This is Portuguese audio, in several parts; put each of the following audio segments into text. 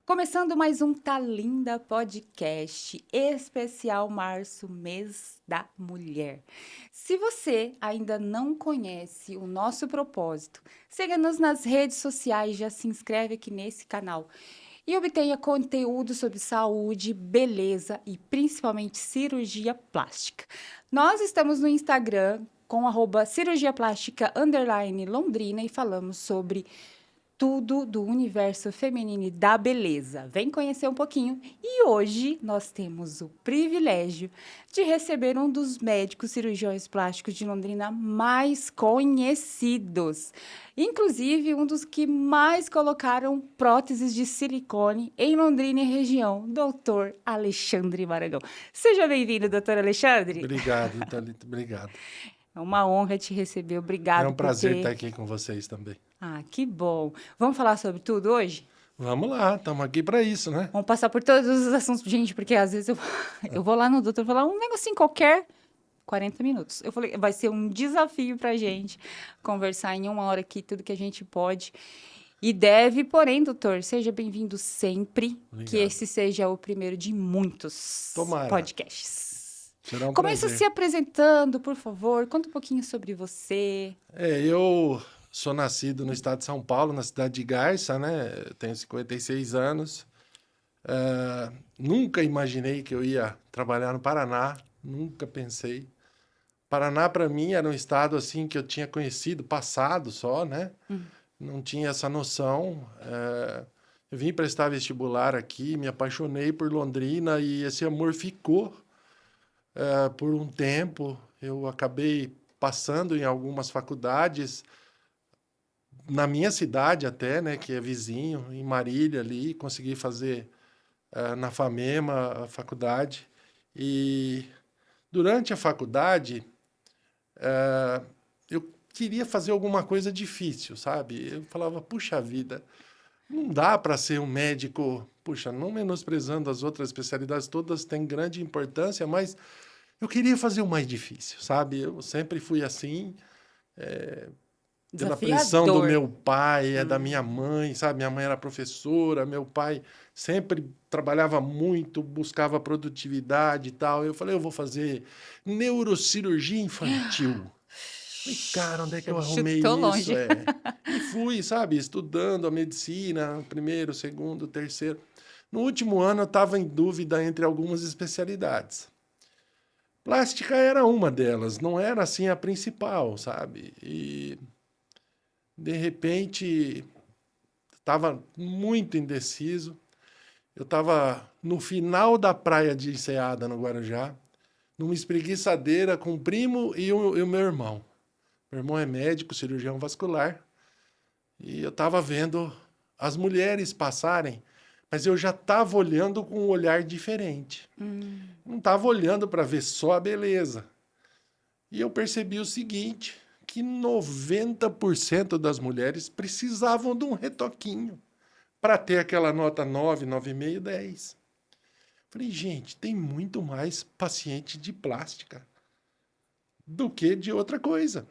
Começando mais um Tá Linda Podcast, especial março, mês da mulher. Se você ainda não conhece o nosso propósito, siga-nos nas redes sociais, já se inscreve aqui nesse canal e obtenha conteúdo sobre saúde, beleza e principalmente cirurgia plástica. Nós estamos no Instagram com @cirurgiaplástica_Londrina e falamos sobre tudo do universo feminino e da beleza. Vem conhecer um pouquinho. E hoje nós temos o privilégio de receber um dos médicos cirurgiões plásticos de Londrina mais conhecidos. Inclusive, um dos que mais colocaram próteses de silicone em Londrina e região, doutor Alexandre Maragão. Seja bem-vindo, doutor Alexandre. Obrigado, Thalita, obrigado. É uma honra te receber. É Obrigado um por prazer estar ter... aqui com vocês também. Ah, que bom. Vamos falar sobre tudo hoje? Vamos lá, estamos aqui para isso, né? Vamos passar por todos os assuntos, gente, porque às vezes eu vou lá no doutor e falar um negocinho qualquer, 40 minutos. Eu falei, vai ser um desafio pra gente conversar em 1 hora aqui tudo que a gente pode e deve, porém, doutor, seja bem-vindo sempre, que Obrigado. esse seja o primeiro de muitos Tomara. podcasts. Será um Começa prazer. se apresentando, por favor, conta um pouquinho sobre você. Eu sou nascido no estado de São Paulo, na cidade de Garça, né? Eu tenho 56 anos. Nunca imaginei que eu ia trabalhar no Paraná, nunca pensei. Paraná, para mim, era um estado assim que eu tinha conhecido, passado só, né? Não tinha essa noção. Eu vim prestar vestibular aqui, me apaixonei por Londrina e esse amor ficou por um tempo. Eu acabei passando em algumas faculdades, na minha cidade até, né, que é vizinho, em Marília ali, consegui fazer na FAMEMA a faculdade. E durante a faculdade, eu queria fazer alguma coisa difícil, sabe? Eu falava, puxa vida, não dá para ser um médico, puxa, não menosprezando as outras especialidades, todas têm grande importância, mas eu queria fazer o mais difícil, sabe? Eu sempre fui assim, pela pressão do Desafiador. meu pai, da minha mãe, sabe? Minha mãe era professora, meu pai sempre trabalhava muito, buscava produtividade e tal. Eu falei, eu vou fazer neurocirurgia infantil. Falei, cara, onde é que eu arrumei Chutou isso? longe. E fui, sabe, estudando a medicina, primeiro, segundo, terceiro. No último ano eu estava em dúvida entre algumas especialidades. Plástica era uma delas, não era assim a principal, sabe? E de repente estava muito indeciso. Eu estava no final da praia de Enseada, no Guarujá, numa espreguiçadeira com o primo e o meu irmão. Meu irmão é médico, cirurgião vascular, e eu estava vendo as mulheres passarem, mas eu já estava olhando com um olhar diferente. Não estava olhando para ver só a beleza. E eu percebi o seguinte, que 90% das mulheres precisavam de um retoquinho para ter aquela nota 9, 9,5, 10. Falei, gente, tem muito mais paciente de plástica do que de outra coisa,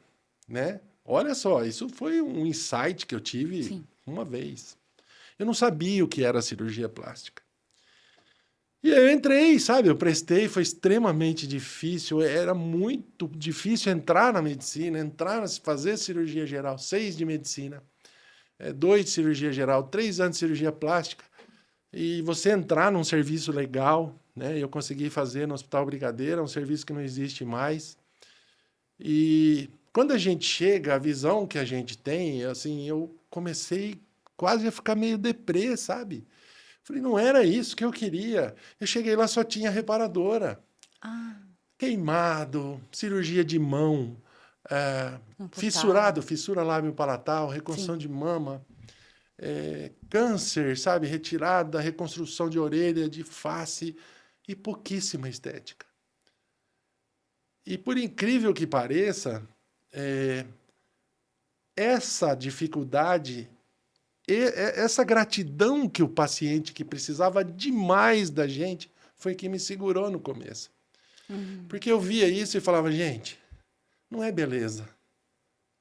né? Olha só, isso foi um insight que eu tive Sim. uma vez. Eu não sabia o que era cirurgia plástica. E eu entrei, sabe? Eu prestei, foi extremamente difícil. Era muito difícil entrar na medicina, fazer cirurgia geral, 6 de medicina, 2 de cirurgia geral, 3 anos de cirurgia plástica. E você entrar num serviço legal, né? Eu consegui fazer no Hospital Brigadeiro, é um serviço que não existe mais. E quando a gente chega, a visão que a gente tem, assim, eu comecei quase a ficar meio deprê, sabe? Falei, não era isso que eu queria. Eu cheguei lá, só tinha reparadora. Ah, Queimado, cirurgia de mão, amputar. fissura lábio-palatal, reconstrução Sim. de mama, câncer, sabe? Retirada, reconstrução de orelha, de face e pouquíssima estética. E por incrível que pareça, essa dificuldade, essa gratidão que o paciente que precisava demais da gente foi que me segurou no começo. Porque eu via isso e falava, gente, não é beleza.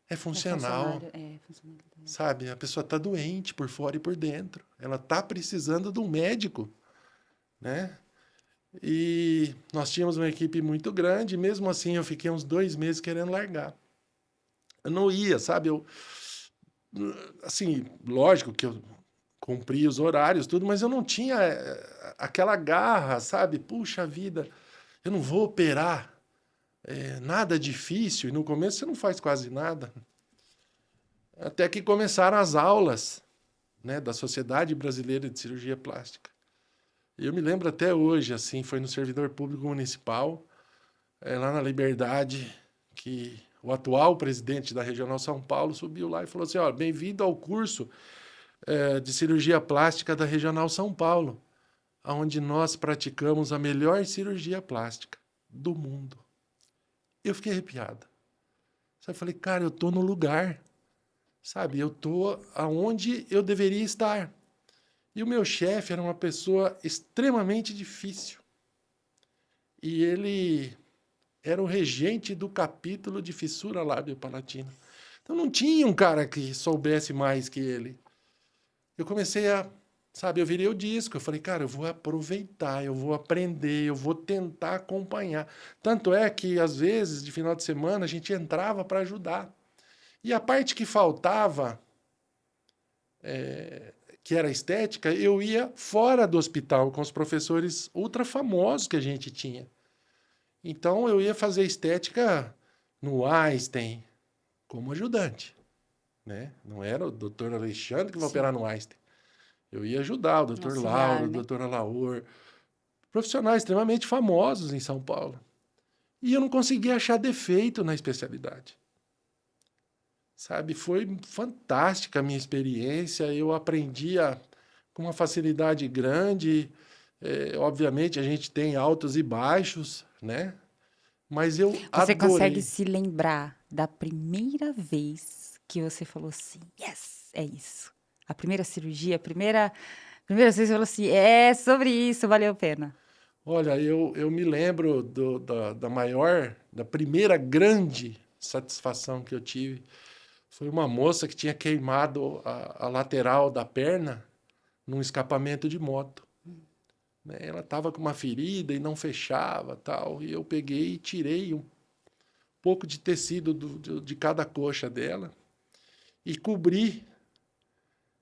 É É funcional, funcionário, é funcionalidade. sabe? A pessoa está doente por fora e por dentro. Ela está precisando de um médico, né? E nós tínhamos uma equipe muito grande, e mesmo assim eu fiquei uns 2 meses querendo largar. Eu não ia, sabe? Assim, lógico que eu cumpria os horários, tudo, mas eu não tinha aquela garra, sabe? Puxa vida, eu não vou operar, nada difícil, e no começo você não faz quase nada. Até que começaram as aulas, né, da Sociedade Brasileira de Cirurgia Plástica. E eu me lembro até hoje, assim, foi no servidor público municipal, lá na Liberdade, que o atual presidente da Regional São Paulo subiu lá e falou assim, ó, bem-vindo ao curso de cirurgia plástica da Regional São Paulo, onde nós praticamos a melhor cirurgia plástica do mundo. Eu fiquei arrepiado. Eu falei, cara, eu tô no lugar, sabe? Eu tô aonde eu deveria estar. E o meu chefe era uma pessoa extremamente difícil. E ele era o regente do capítulo de fissura lábio-palatina. Então não tinha um cara que soubesse mais que ele. Eu comecei a, sabe, eu virei o disco. Eu falei, cara, eu vou aproveitar, eu vou aprender, eu vou tentar acompanhar. Tanto é que, às vezes, de final de semana, a gente entrava para ajudar. E a parte que faltava, que era estética, eu ia fora do hospital com os professores ultra famosos que a gente tinha. Então eu ia fazer estética no Einstein como ajudante, né? Não era o doutor Alexandre que vai Sim. operar no Einstein. Eu ia ajudar o doutor Auxiliar, Lauro, a né? doutora Laur, profissionais extremamente famosos em São Paulo. E eu não conseguia achar defeito na especialidade. Sabe, foi fantástica a minha experiência, eu aprendia com uma facilidade grande. Obviamente a gente tem altos e baixos, né? Mas eu Você consegue adorei. se lembrar da primeira vez que você falou assim, yes, é isso. A primeira cirurgia, a primeira vez que você falou assim, é sobre isso, valeu a pena. Olha, eu me lembro da primeira grande satisfação que eu tive. Foi uma moça que tinha queimado a lateral da perna num escapamento de moto, né? Ela estava com uma ferida e não fechava, tal. E eu peguei e tirei um pouco de tecido de cada coxa dela e cobri.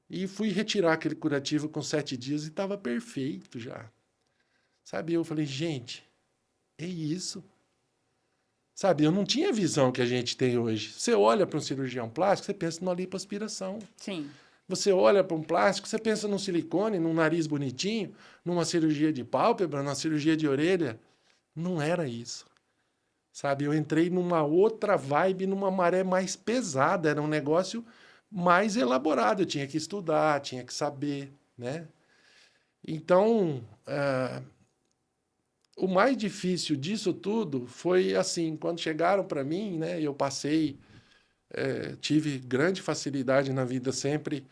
E fui retirar aquele curativo com 7 dias e estava perfeito já. Sabe, eu falei, gente, é isso. Sabe, eu não tinha a visão que a gente tem hoje. Você olha para um cirurgião plástico, você pensa numa lipoaspiração. Sim. Você olha para um plástico, você pensa num silicone, num nariz bonitinho, numa cirurgia de pálpebra, numa cirurgia de orelha. Não era isso. Sabe, eu entrei numa outra vibe, numa maré mais pesada. Era um negócio mais elaborado. Eu tinha que estudar, tinha que saber, né? Então, o mais difícil disso tudo foi assim, quando chegaram para mim, né, eu passei, tive grande facilidade na vida sempre,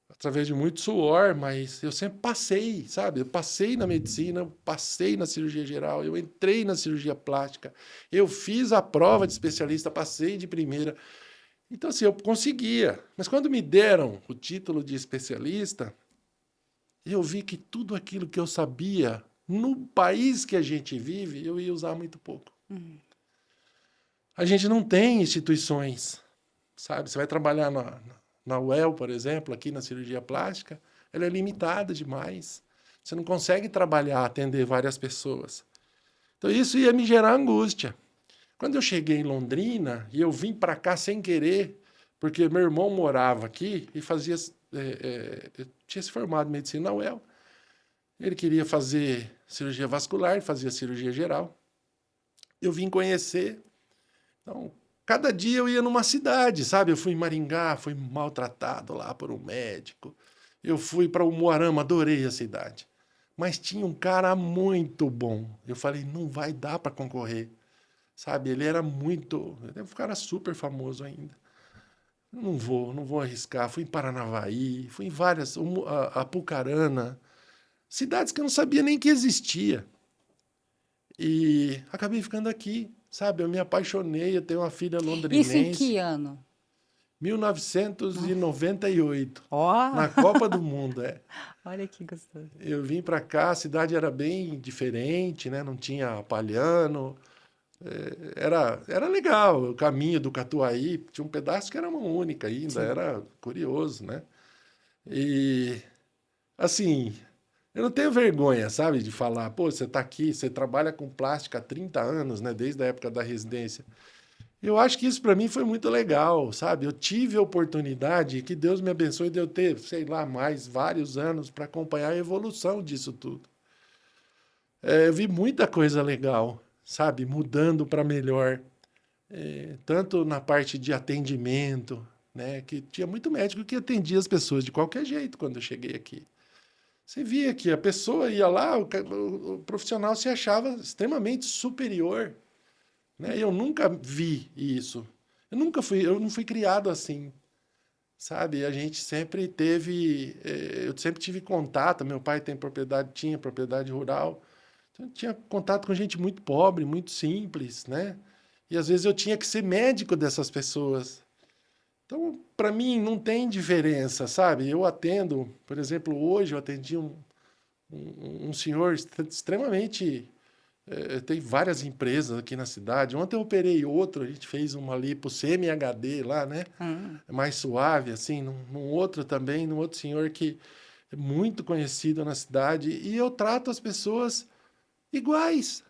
através de muito suor, mas eu sempre passei, sabe? Eu passei na medicina, eu passei na cirurgia geral, eu entrei na cirurgia plástica, eu fiz a prova de especialista, passei de primeira. Então, assim, eu conseguia. Mas quando me deram o título de especialista, eu vi que tudo aquilo que eu sabia no país que a gente vive, eu ia usar muito pouco. A gente não tem instituições, sabe? Você vai trabalhar na UEL, por exemplo, aqui na cirurgia plástica, ela é limitada demais. Você não consegue trabalhar, atender várias pessoas. Então isso ia me gerar angústia. Quando eu cheguei em Londrina, e eu vim para cá sem querer, porque meu irmão morava aqui e fazia... eu tinha se formado em medicina na UEL. Ele queria fazer cirurgia vascular, fazia cirurgia geral. Eu vim conhecer. Então, cada dia eu ia numa cidade, sabe? Eu fui em Maringá, fui maltratado lá por um médico. Eu fui para Umuarama, adorei a cidade. Mas tinha um cara muito bom. Eu falei, não vai dar para concorrer. Sabe? Ele era muito... Ele é um cara super famoso ainda. Não vou arriscar. Fui em Paranavaí, fui em várias... Apucarana. Cidades que eu não sabia nem que existia. E acabei ficando aqui, sabe? Eu me apaixonei, eu tenho uma filha Isso em londrinense. que ano? 1998, Ó, na Copa do Mundo, olha que gostoso. Eu vim para cá, a cidade era bem diferente, né? Não tinha palhano, era legal. O caminho do Catuaí tinha um pedaço que era uma única ainda, Sim. era curioso, né? E assim, eu não tenho vergonha, sabe, de falar, pô, você está aqui, você trabalha com plástica há 30 anos, né? Desde a época da residência. Eu acho que isso para mim foi muito legal, sabe? Eu tive a oportunidade, que Deus me abençoe de eu ter, sei lá, mais vários anos para acompanhar a evolução disso tudo. Eu vi muita coisa legal, sabe? Mudando para melhor, tanto na parte de atendimento, né? Que tinha muito médico que atendia as pessoas de qualquer jeito quando eu cheguei aqui. Você via que a pessoa ia lá, o profissional se achava extremamente superior, né? Eu nunca vi isso. Eu não fui criado assim, sabe? A gente sempre teve, eu sempre tive contato. Meu pai tinha propriedade rural, então eu tinha contato com gente muito pobre, muito simples, né? E às vezes eu tinha que ser médico dessas pessoas. Então, para mim, não tem diferença, sabe? Eu atendo, por exemplo, hoje eu atendi um senhor extremamente. Tem várias empresas aqui na cidade. Ontem eu operei outro, a gente fez uma lipo semi-HD lá, né? Mais suave, assim, num outro também, num outro senhor que é muito conhecido na cidade. E eu trato as pessoas iguais,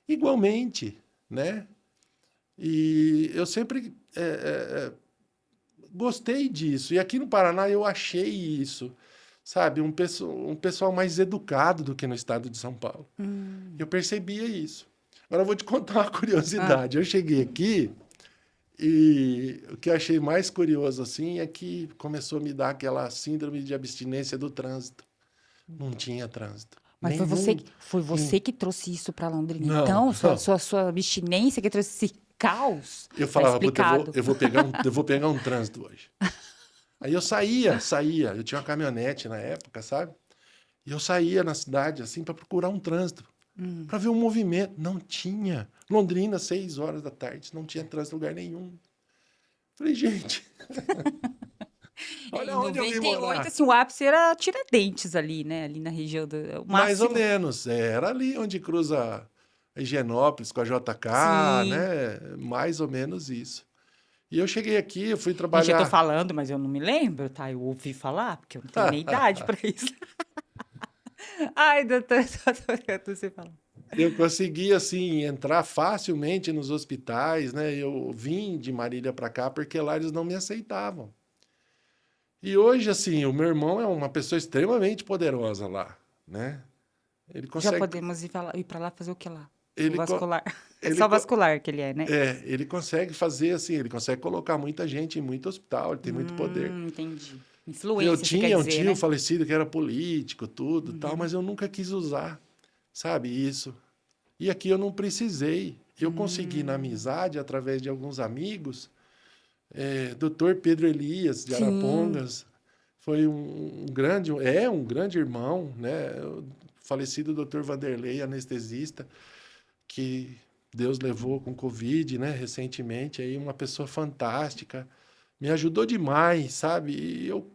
igualmente, né? E eu sempre gostei disso. E aqui no Paraná eu achei isso, sabe? Um pessoal mais educado do que no estado de São Paulo. Eu percebia isso. Agora eu vou te contar uma Ah, curiosidade. Eu cheguei aqui e o que eu achei mais curioso assim é que começou a me dar aquela síndrome de abstinência do trânsito. Não tinha trânsito. mas Nenhum. foi você que trouxe isso para Londrina. Não, Então, não. sua abstinência que trouxe esse caos, Eu tá falava, puta, explicado. eu vou pegar um trânsito hoje. Aí eu saía. Eu tinha uma caminhonete na época, sabe? E eu saía na cidade, assim, para procurar um trânsito, para ver um movimento. Não tinha. Londrina, 6 horas da tarde, não tinha trânsito em lugar nenhum. Falei, gente, Em olha onde eu vim 98, morar. assim, o ápice era Tiradentes ali, né? Ali na região do o Mais ou máximo. menos. Era ali onde cruza a Higienópolis com a JK, Sim. né? Mais ou menos isso. E eu cheguei aqui, eu fui Gente, eu tô trabalhar. falando, mas eu não me lembro, tá? Eu ouvi falar, porque eu não tenho nem idade para isso. Ai, doutor, só tô brincando, você fala. Eu consegui, assim, entrar facilmente nos hospitais, né? Eu vim de Marília para cá porque lá eles não me aceitavam. E hoje, assim, o meu irmão é uma pessoa extremamente poderosa lá, né? Ele Já consegue, podemos ir para lá fazer o que lá? O ele, co- vascular. É ele, só co- vascular que ele é, né? ele consegue fazer assim, ele consegue colocar muita gente em muito hospital, ele tem muito poder. Entendi. Eu Influência, você quer tinha um dizer, tio né? falecido que era político, tudo, tal, mas eu nunca quis usar, sabe, isso. E aqui eu não precisei. Eu consegui na amizade, através de alguns amigos, Dr. Pedro Elias de Sim. Arapongas, foi um grande irmão, né? O falecido Dr. Vanderlei, anestesista, que Deus levou com Covid, né? Recentemente, aí uma pessoa fantástica, me ajudou demais, sabe? E eu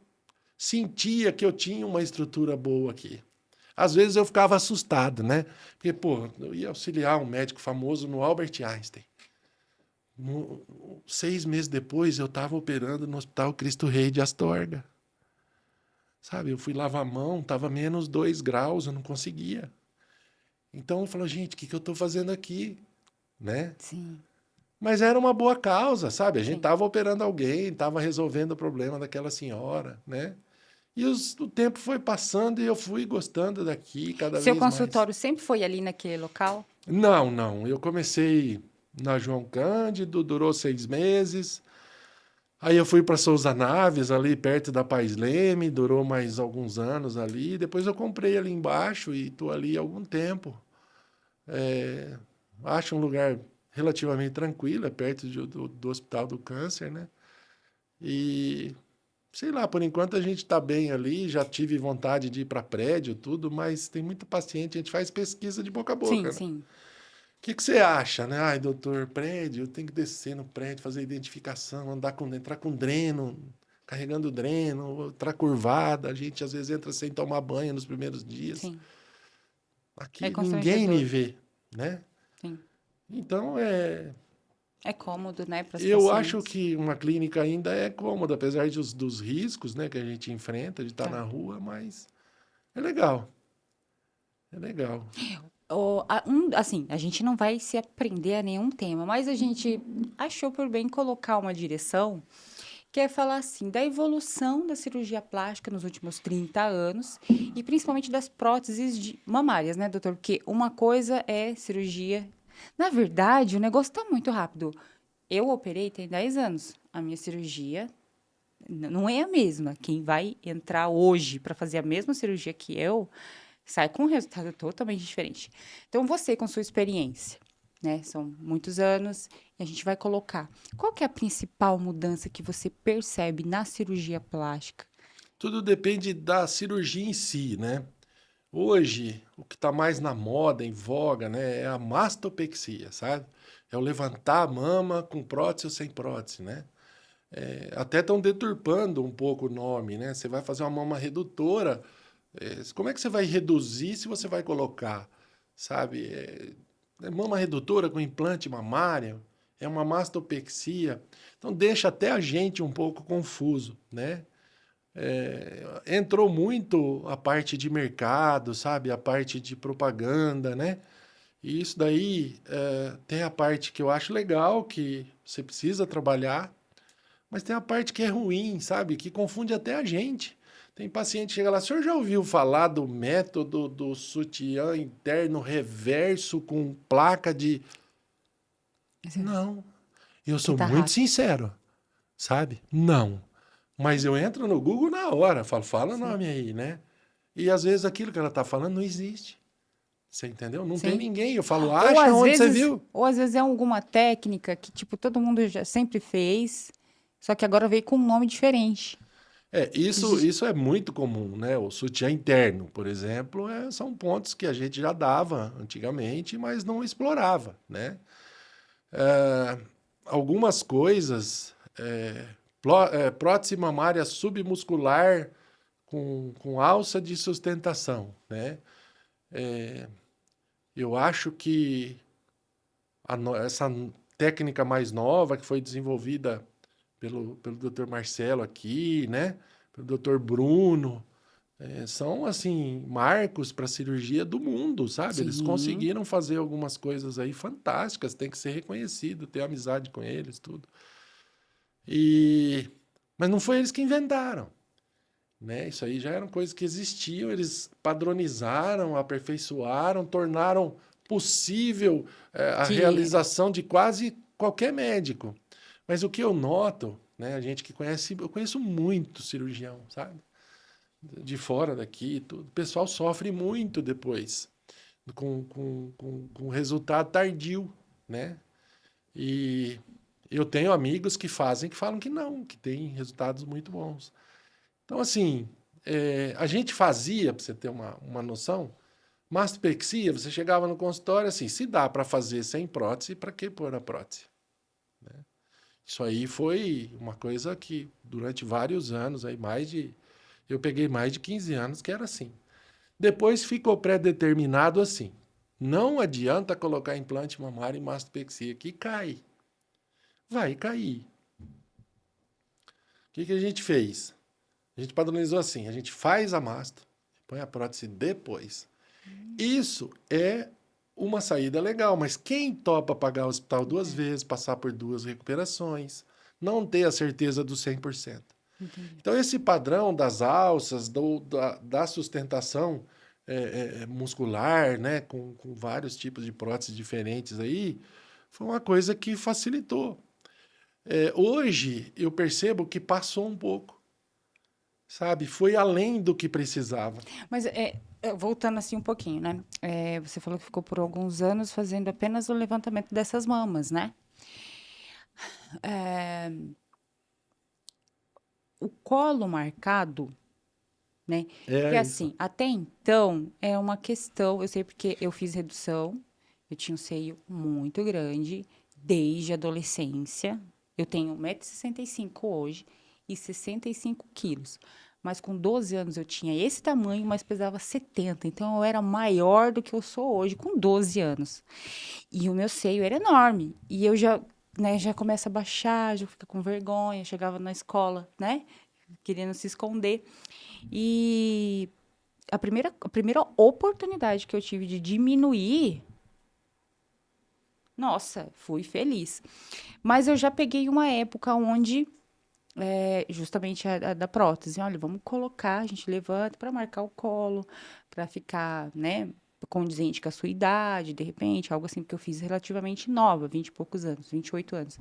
sentia que eu tinha uma estrutura boa aqui. Às vezes eu ficava assustado, né? Porque, pô, eu ia auxiliar um médico famoso no Albert Einstein. 6 meses depois, eu estava operando no Hospital Cristo Rei de Astorga. Sabe, eu fui lavar a mão, estava menos 2 graus, eu não conseguia. Então eu falo, gente, o que eu estou fazendo aqui? Né? Sim, Mas era uma boa causa, sabe? A gente sim. estava operando alguém, estava resolvendo o problema daquela senhora, né? E o tempo foi passando e eu fui gostando daqui cada Seu vez mais. consultório sempre foi ali naquele local? Não, não. Eu comecei na João Cândido, durou 6 meses. Aí eu fui para Souza Naves, ali perto da Pais Leme, durou mais alguns anos ali. Depois eu comprei ali embaixo e estou ali há algum tempo. É, acho um lugar relativamente tranquilo, é perto do Hospital do Câncer, né? E sei lá, por enquanto a gente está bem ali. Já tive vontade de ir para prédio, tudo, mas tem muito paciente, a gente faz pesquisa de boca a Sim, boca, né? sim. que você acha, né? Ai, doutor, prédio, eu tenho que descer no prédio, fazer identificação, entrar com dreno, carregando dreno, entrar curvada. A gente às vezes entra sem tomar banho nos primeiros dias. Sim, é Aqui ninguém me constrangedor. vê, né? Sim. Então, É cômodo, né, para as eu acho pacientes. que uma clínica ainda é cômoda, apesar dos riscos, né, que a gente enfrenta de estar Tá. na rua, mas é legal, é legal. Assim, a gente não vai se aprender a nenhum tema, mas a gente achou por bem colocar uma direção que é falar assim da evolução da cirurgia plástica nos últimos 30 anos e principalmente das próteses mamárias, né, doutor? Porque uma coisa é cirurgia. Na verdade, o negócio está muito rápido. Eu operei tem 10 anos. A minha cirurgia não é a mesma. Quem vai entrar hoje para fazer a mesma cirurgia que eu sai com um resultado totalmente diferente. Então, você, com sua experiência, né? São muitos anos, e a gente vai colocar. Qual que é a principal mudança que você percebe na cirurgia plástica? Tudo depende da cirurgia em si, né? Hoje, o que está mais na moda, em voga, né, é a mastopexia, sabe? É o levantar a mama com prótese ou sem prótese, né? Até estão deturpando um pouco o nome, né? Você vai fazer uma mama redutora, como é que você vai reduzir se você vai colocar, sabe? É mama redutora com implante mamário, é uma mastopexia. Então deixa até a gente um pouco confuso, né? Entrou muito a parte de mercado, sabe? A parte de propaganda, né? E isso daí tem a parte que eu acho legal, que você precisa trabalhar, mas tem a parte que é ruim, sabe? Que confunde até a gente. Tem paciente que chega lá, o senhor já ouviu falar do método do sutiã interno reverso com placa de... Não. Eu Que sou tá muito rápido. sincero, sabe? Não. Mas eu entro no Google na hora, falo, fala o Sim. nome aí, né? E às vezes aquilo que ela tá falando não existe. Você entendeu? Não tem Sim. ninguém. Eu falo, acha onde você viu. Ou às vezes é alguma técnica que, tipo, todo mundo já sempre fez, só que agora veio com um nome diferente. Isso é muito comum, né? O sutiã interno, por exemplo, são pontos que a gente já dava antigamente, mas não explorava, né? É, algumas coisas, prótese mamária submuscular com alça de sustentação, né? Eu acho que essa técnica mais nova que foi desenvolvida pelo Dr. Marcelo aqui, né? Pelo Dr. Bruno, são assim marcos para a cirurgia do mundo, sabe? Eles Sim. conseguiram fazer algumas coisas aí fantásticas, tem que ser reconhecido, ter amizade com eles, tudo. E mas não foi eles que inventaram, né? Isso aí já eram coisas que existiam, eles padronizaram, aperfeiçoaram, tornaram possível a De. realização de quase qualquer médico. Mas o que eu noto, né, a gente que conhece, eu conheço muito cirurgião, sabe? De fora daqui, tudo. O pessoal sofre muito depois, com resultado tardio, né? E eu tenho amigos que fazem que falam que não, que tem resultados muito bons. Então, assim, a gente fazia, para você ter uma noção, mastopexia, você chegava no consultório assim, se dá para fazer sem prótese, para que pôr a prótese? Isso aí foi uma coisa que durante vários anos, eu peguei mais de 15 anos que era assim. Depois ficou pré-determinado assim, não adianta colocar implante mamário em mastopexia, que cai. Vai cair. O que a gente fez? A gente padronizou assim, a gente faz a masto, põe a prótese depois. Isso é uma saída legal, mas quem topa pagar o hospital duas É, vezes, passar por duas recuperações, não ter a certeza do 100%. entendi. Então, esse padrão das alças, da sustentação muscular, né, com vários tipos de próteses diferentes aí, foi uma coisa que facilitou. Hoje, eu percebo que passou um pouco, sabe? Foi além do que precisava. Mas voltando assim um pouquinho, né? Você falou que ficou por alguns anos fazendo apenas o levantamento dessas mamas, né? É, o colo marcado, né? Porque É isso. assim, até então é uma questão, eu sei porque eu fiz redução, Eu tinha um seio muito grande desde a adolescência. Eu tenho 1,65 m hoje e 65 quilos. Mas com 12 anos eu tinha esse tamanho, mas pesava 70. Então eu era maior do que eu sou hoje, com 12 anos. E o meu seio era enorme. E eu já, né, já começa a baixar, já fica com vergonha. Chegava na escola, né, querendo se esconder. E a primeira oportunidade que eu tive de diminuir, nossa, fui feliz. Mas eu já peguei uma época onde, justamente a da prótese, olha, vamos colocar, a gente levanta para marcar o colo, para ficar, né, condizente com a sua idade, de repente, algo assim, porque eu fiz relativamente nova, 20 e poucos anos, 28 anos.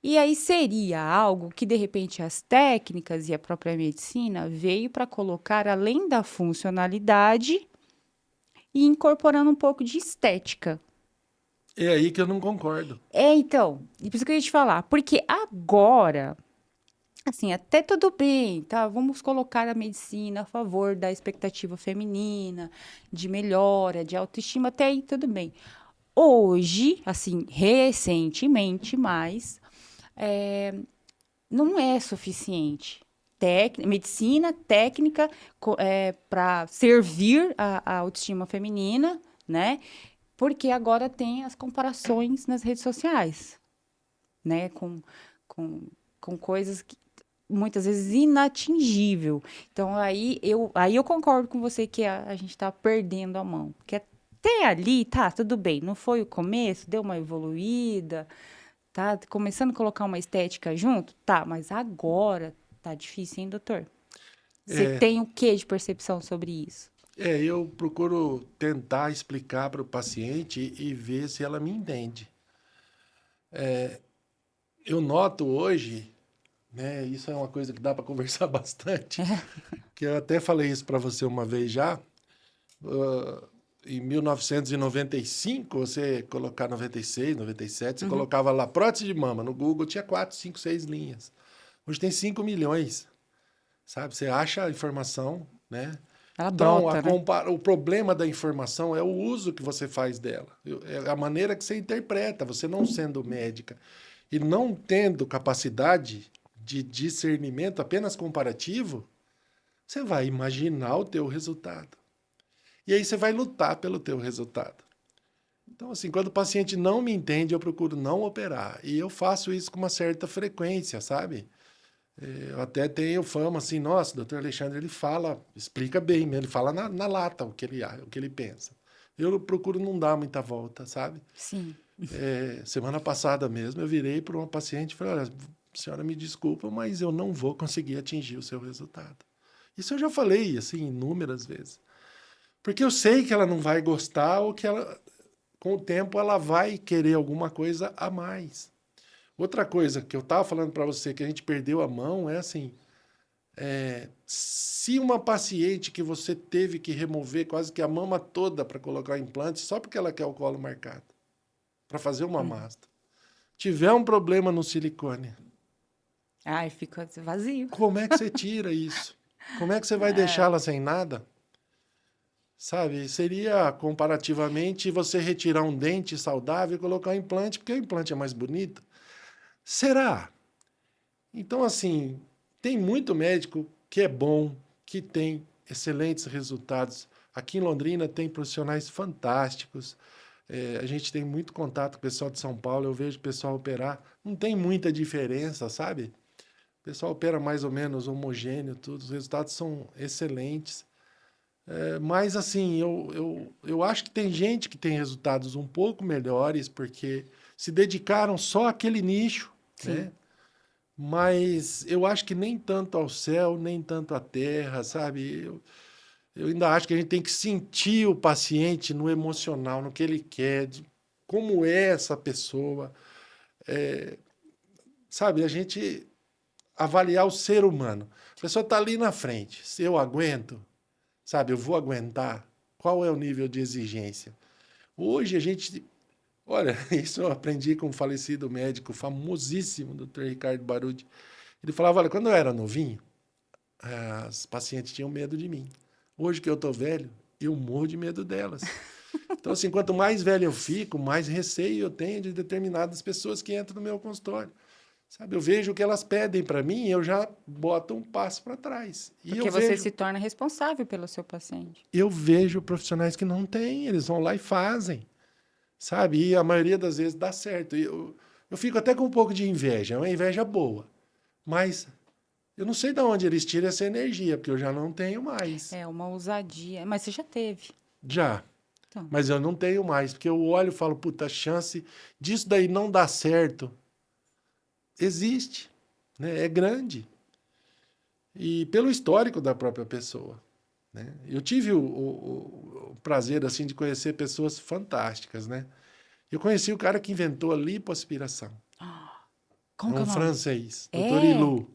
E aí seria algo que, de repente, as técnicas e a própria medicina veio para colocar, além da funcionalidade, e incorporando um pouco de estética. É aí que eu não concordo. Então, e por isso que eu ia te falar, porque agora, assim, até tudo bem, tá? Vamos colocar a medicina a favor da expectativa feminina, de melhora, de autoestima, até aí tudo bem. Hoje, assim, recentemente mais, não é suficiente. Medicina técnica para servir a autoestima feminina, né? Porque agora tem as comparações nas redes sociais, né? Com coisas que muitas vezes inatingível. Então, aí eu concordo com você que a gente está perdendo a mão. Porque até ali, tá, tudo bem. Não foi o começo, deu uma evoluída, tá começando a colocar uma estética junto? Tá, mas agora tá difícil, hein, doutor? Você É, tem o que de percepção sobre isso? eu procuro tentar explicar para o paciente e ver se ela me entende. Eu noto hoje, né, isso é uma coisa que dá para conversar bastante, que eu até falei isso para você uma vez já. ah, Em 1995, você colocar 96, 97, você Uhum. colocava lá prótese de mama no Google, tinha 4, 5, 6 linhas. Hoje tem 5 milhões, sabe? Você acha a informação, né? Ela Então, brota, né? o problema da informação é o uso que você faz dela, é a maneira que você interpreta, você não sendo médica e não tendo capacidade de discernimento apenas comparativo, você vai imaginar o teu resultado. E aí você vai lutar pelo teu resultado. Então, assim, quando o paciente não me entende, eu procuro não operar. E eu faço isso com uma certa frequência, sabe? Eu até tenho fama assim, nossa, doutor Alexandre, ele fala, explica bem, ele fala na lata o que ele pensa. Eu procuro não dar muita volta, sabe? Sim. Semana passada mesmo, eu virei para uma paciente e falei, olha, senhora me desculpa, mas eu não vou conseguir atingir o seu resultado. Isso eu já falei, assim, inúmeras vezes. Porque eu sei que ela não vai gostar ou que ela, com o tempo ela vai querer alguma coisa a mais. Outra coisa que eu estava falando para você que a gente perdeu a mão é assim, se uma paciente que você teve que remover quase que a mama toda para colocar o implante só porque ela quer o colo marcado, para fazer uma masta, tiver um problema no silicone, Ai, fica vazio. como é que você tira isso? Como é que você vai É, deixá-la sem nada? Sabe, seria comparativamente você retirar um dente saudável e colocar um implante, porque o implante é mais bonito. Será? Então, assim, tem muito médico que é bom, que tem excelentes resultados. Aqui em Londrina tem profissionais fantásticos. A gente tem muito contato com o pessoal de São Paulo, eu vejo o pessoal operar. Não tem muita diferença, sabe? O pessoal opera mais ou menos homogêneo, tudo. Os resultados são excelentes. Mas, assim, eu acho que tem gente que tem resultados um pouco melhores, porque se dedicaram só àquele nicho, sim. né? Mas eu acho que nem tanto ao céu, nem tanto à terra, sabe? Eu ainda acho que a gente tem que sentir o paciente no emocional, no que ele quer, como é essa pessoa, sabe? A gente avaliar o ser humano. A pessoa está ali na frente, se eu aguento, sabe? Eu vou aguentar. Qual é o nível de exigência? Hoje a gente. Olha, isso eu aprendi com um falecido médico famosíssimo, Dr. Ricardo Barudi. Ele falava: olha, quando eu era novinho, as pacientes tinham medo de mim. Hoje que eu tô velho, eu morro de medo delas. Então, assim, quanto mais velho eu fico, mais receio eu tenho de determinadas pessoas que entram no meu consultório. Sabe, eu vejo o que elas pedem para mim e eu já boto um passo para trás. E Porque você se torna responsável pelo seu paciente. eu vejo profissionais que não têm, eles vão lá e fazem, sabe? E a maioria das vezes dá certo. E eu fico até com um pouco de inveja, é uma inveja boa. Mas eu não sei de onde eles tiram essa energia, porque eu já não tenho mais. É uma ousadia. Mas você já teve. Já. Então, Mas eu não tenho mais, porque eu olho e falo, puta, a chance disso daí não dar certo existe, né? É grande. E pelo histórico da própria pessoa, né? Eu tive o prazer assim de conhecer pessoas fantásticas, né? Eu conheci o cara que inventou a lipoaspiração. como É que é um o nome? francês, Dr. É. Ilu.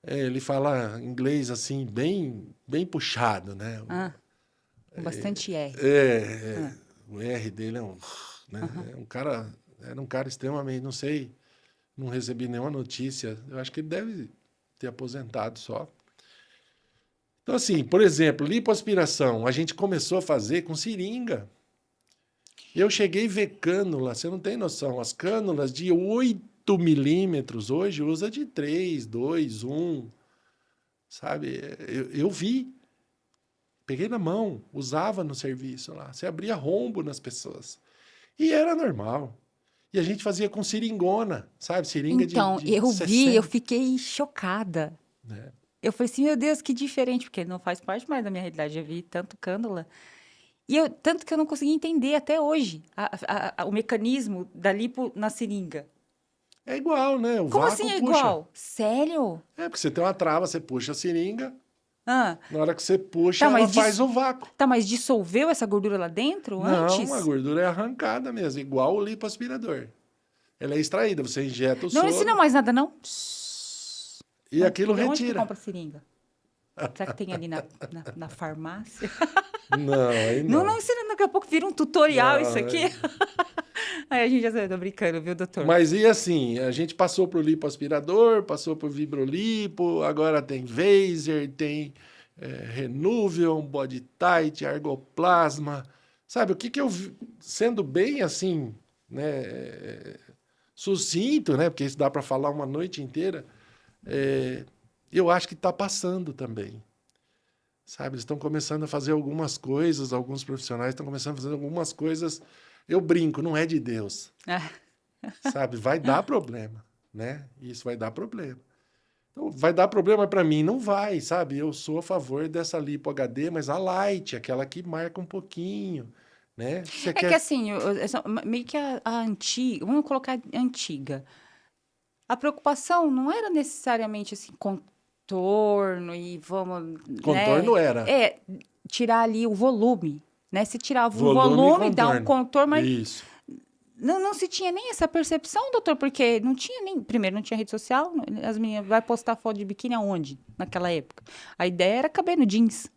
É, ele fala inglês assim bem puxado, né? Ah, com bastante R. Ah, O R dele é um, né? aham. É um cara, era um cara extremamente, não sei, não recebi nenhuma notícia. Eu acho que ele deve ter aposentado só. Então, assim, por exemplo, lipoaspiração, a gente começou a fazer com seringa. Eu cheguei a ver cânula, você não tem noção, as cânulas de 8 milímetros hoje usa de 3, 2, 1, sabe? Eu vi, peguei na mão, usava no serviço lá, você abria rombo nas pessoas. E era normal. E a gente fazia com seringona, sabe? Seringa Então, de eu vi, eu 60, fiquei chocada. né? Eu falei assim, meu Deus, que diferente, porque não faz parte mais da minha realidade. Eu vi tanto cânula. Tanto que eu não consegui entender até hoje o mecanismo da lipo na seringa. É igual, né? O Como vácuo assim é puxa. igual? Sério? É, porque você tem uma trava, você puxa a seringa, Ah, na hora que você puxa, tá, ela faz o vácuo. tá, mas dissolveu essa gordura lá dentro Não, a antes? gordura é arrancada mesmo, igual o lipoaspirador. Ela é extraída, você injeta o Não ensina soro mais nada, não? e aquilo Onde que retira. compra seringa? Será que tem ali na farmácia? Não, aí Não, não. não ensina, daqui a pouco vira um tutorial isso Não, aqui. Aí a gente já sabe, tô brincando, viu, doutor? mas e assim, a gente passou por lipoaspirador, passou por vibrolipo, agora tem Vaser, tem Renuvion, Body Tight, Argoplasma. Sabe, o que que eu vi, sendo bem assim, né, sucinto, né, porque isso dá para falar uma noite inteira, eu acho que está passando também. Sabe, eles estão começando a fazer algumas coisas, alguns profissionais estão começando a fazer algumas coisas. Eu brinco, não é de Deus. Ah, Sabe, vai dar problema, né? Isso vai dar problema. Então, vai dar problema para mim? Não vai, sabe? Eu sou a favor dessa lipo HD, mas a light, aquela que marca um pouquinho, né? Você é que quer assim, meio que a antiga, vamos colocar antiga. A preocupação não era necessariamente assim, contorno e vamos, né? contorno era É, tirar ali o volume, né? Se tirava um volume e volume, dá um contorno. contorno, mas Isso. não se tinha nem essa percepção, doutor, porque não tinha nem. Primeiro, não tinha rede social, as meninas vai postar foto de biquíni aonde, naquela época? A ideia era caber no jeans.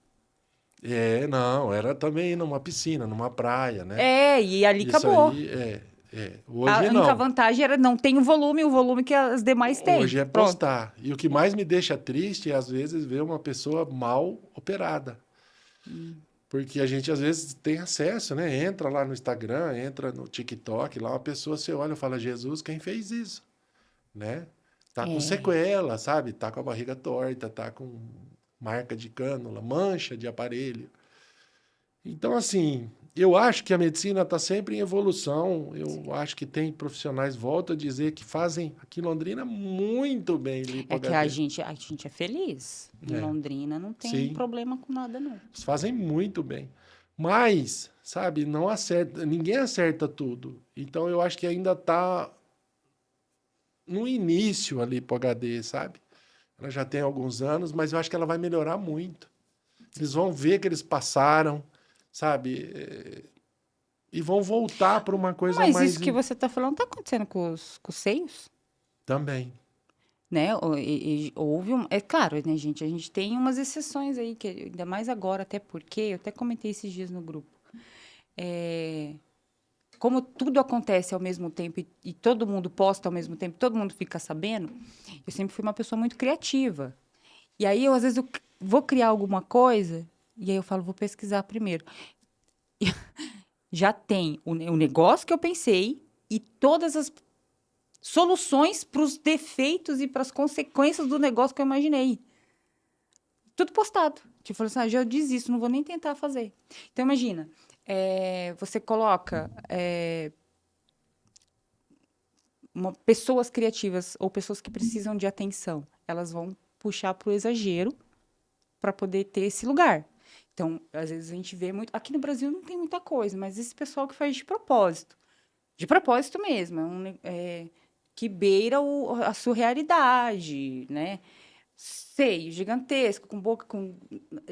Não, era também numa piscina, numa praia, né? É, e ali Isso acabou. aí A Hoje única não. vantagem era não tem o volume que as demais têm. Hoje é Pronto. postar. E o que mais me deixa triste é, às vezes, ver uma pessoa mal operada. Porque a gente, às vezes, tem acesso, né? Entra lá no Instagram, entra no TikTok, lá uma pessoa, você olha e fala, Jesus, quem fez isso? Né? Tá com É. sequela, sabe? Tá com a barriga torta, tá com marca de cânula, mancha de aparelho. Então, assim, eu acho que a medicina está sempre em evolução. Eu acho que tem profissionais, volto a dizer, que fazem aqui em Londrina muito bem lipo É que HD. a gente é feliz. Em É. Londrina não tem Sim. problema com nada, não. Eles fazem muito bem. Mas, sabe, não acerta, ninguém acerta tudo. Então eu acho que ainda está no início ali pro HD, sabe? Ela já tem alguns anos, mas eu acho que ela vai melhorar muito. Eles vão ver que eles passaram, sabe? E vão voltar para uma coisa Mas mais isso que você está falando está acontecendo com os seios? também. Né? Houve um. É claro, né, gente? A gente tem umas exceções aí, que ainda mais agora, até porque, eu até comentei esses dias no grupo. Como tudo acontece ao mesmo tempo e todo mundo posta ao mesmo tempo, todo mundo fica sabendo, eu sempre fui uma pessoa muito criativa. E aí, às vezes, eu vou criar alguma coisa, e aí eu falo, vou pesquisar primeiro. já tem o negócio que eu pensei e todas as soluções para os defeitos e para as consequências do negócio que eu imaginei. Tudo postado. Tipo, falou assim, já desisto, não vou nem tentar fazer. Então, imagina, você coloca pessoas criativas ou pessoas que precisam de atenção. Elas vão puxar para o exagero para poder ter esse lugar. Então, às vezes a gente vê muito... Aqui no Brasil não tem muita coisa, mas esse pessoal que faz de propósito. De propósito mesmo. Que beira a surrealidade, né? Seio gigantesco, com boca, com...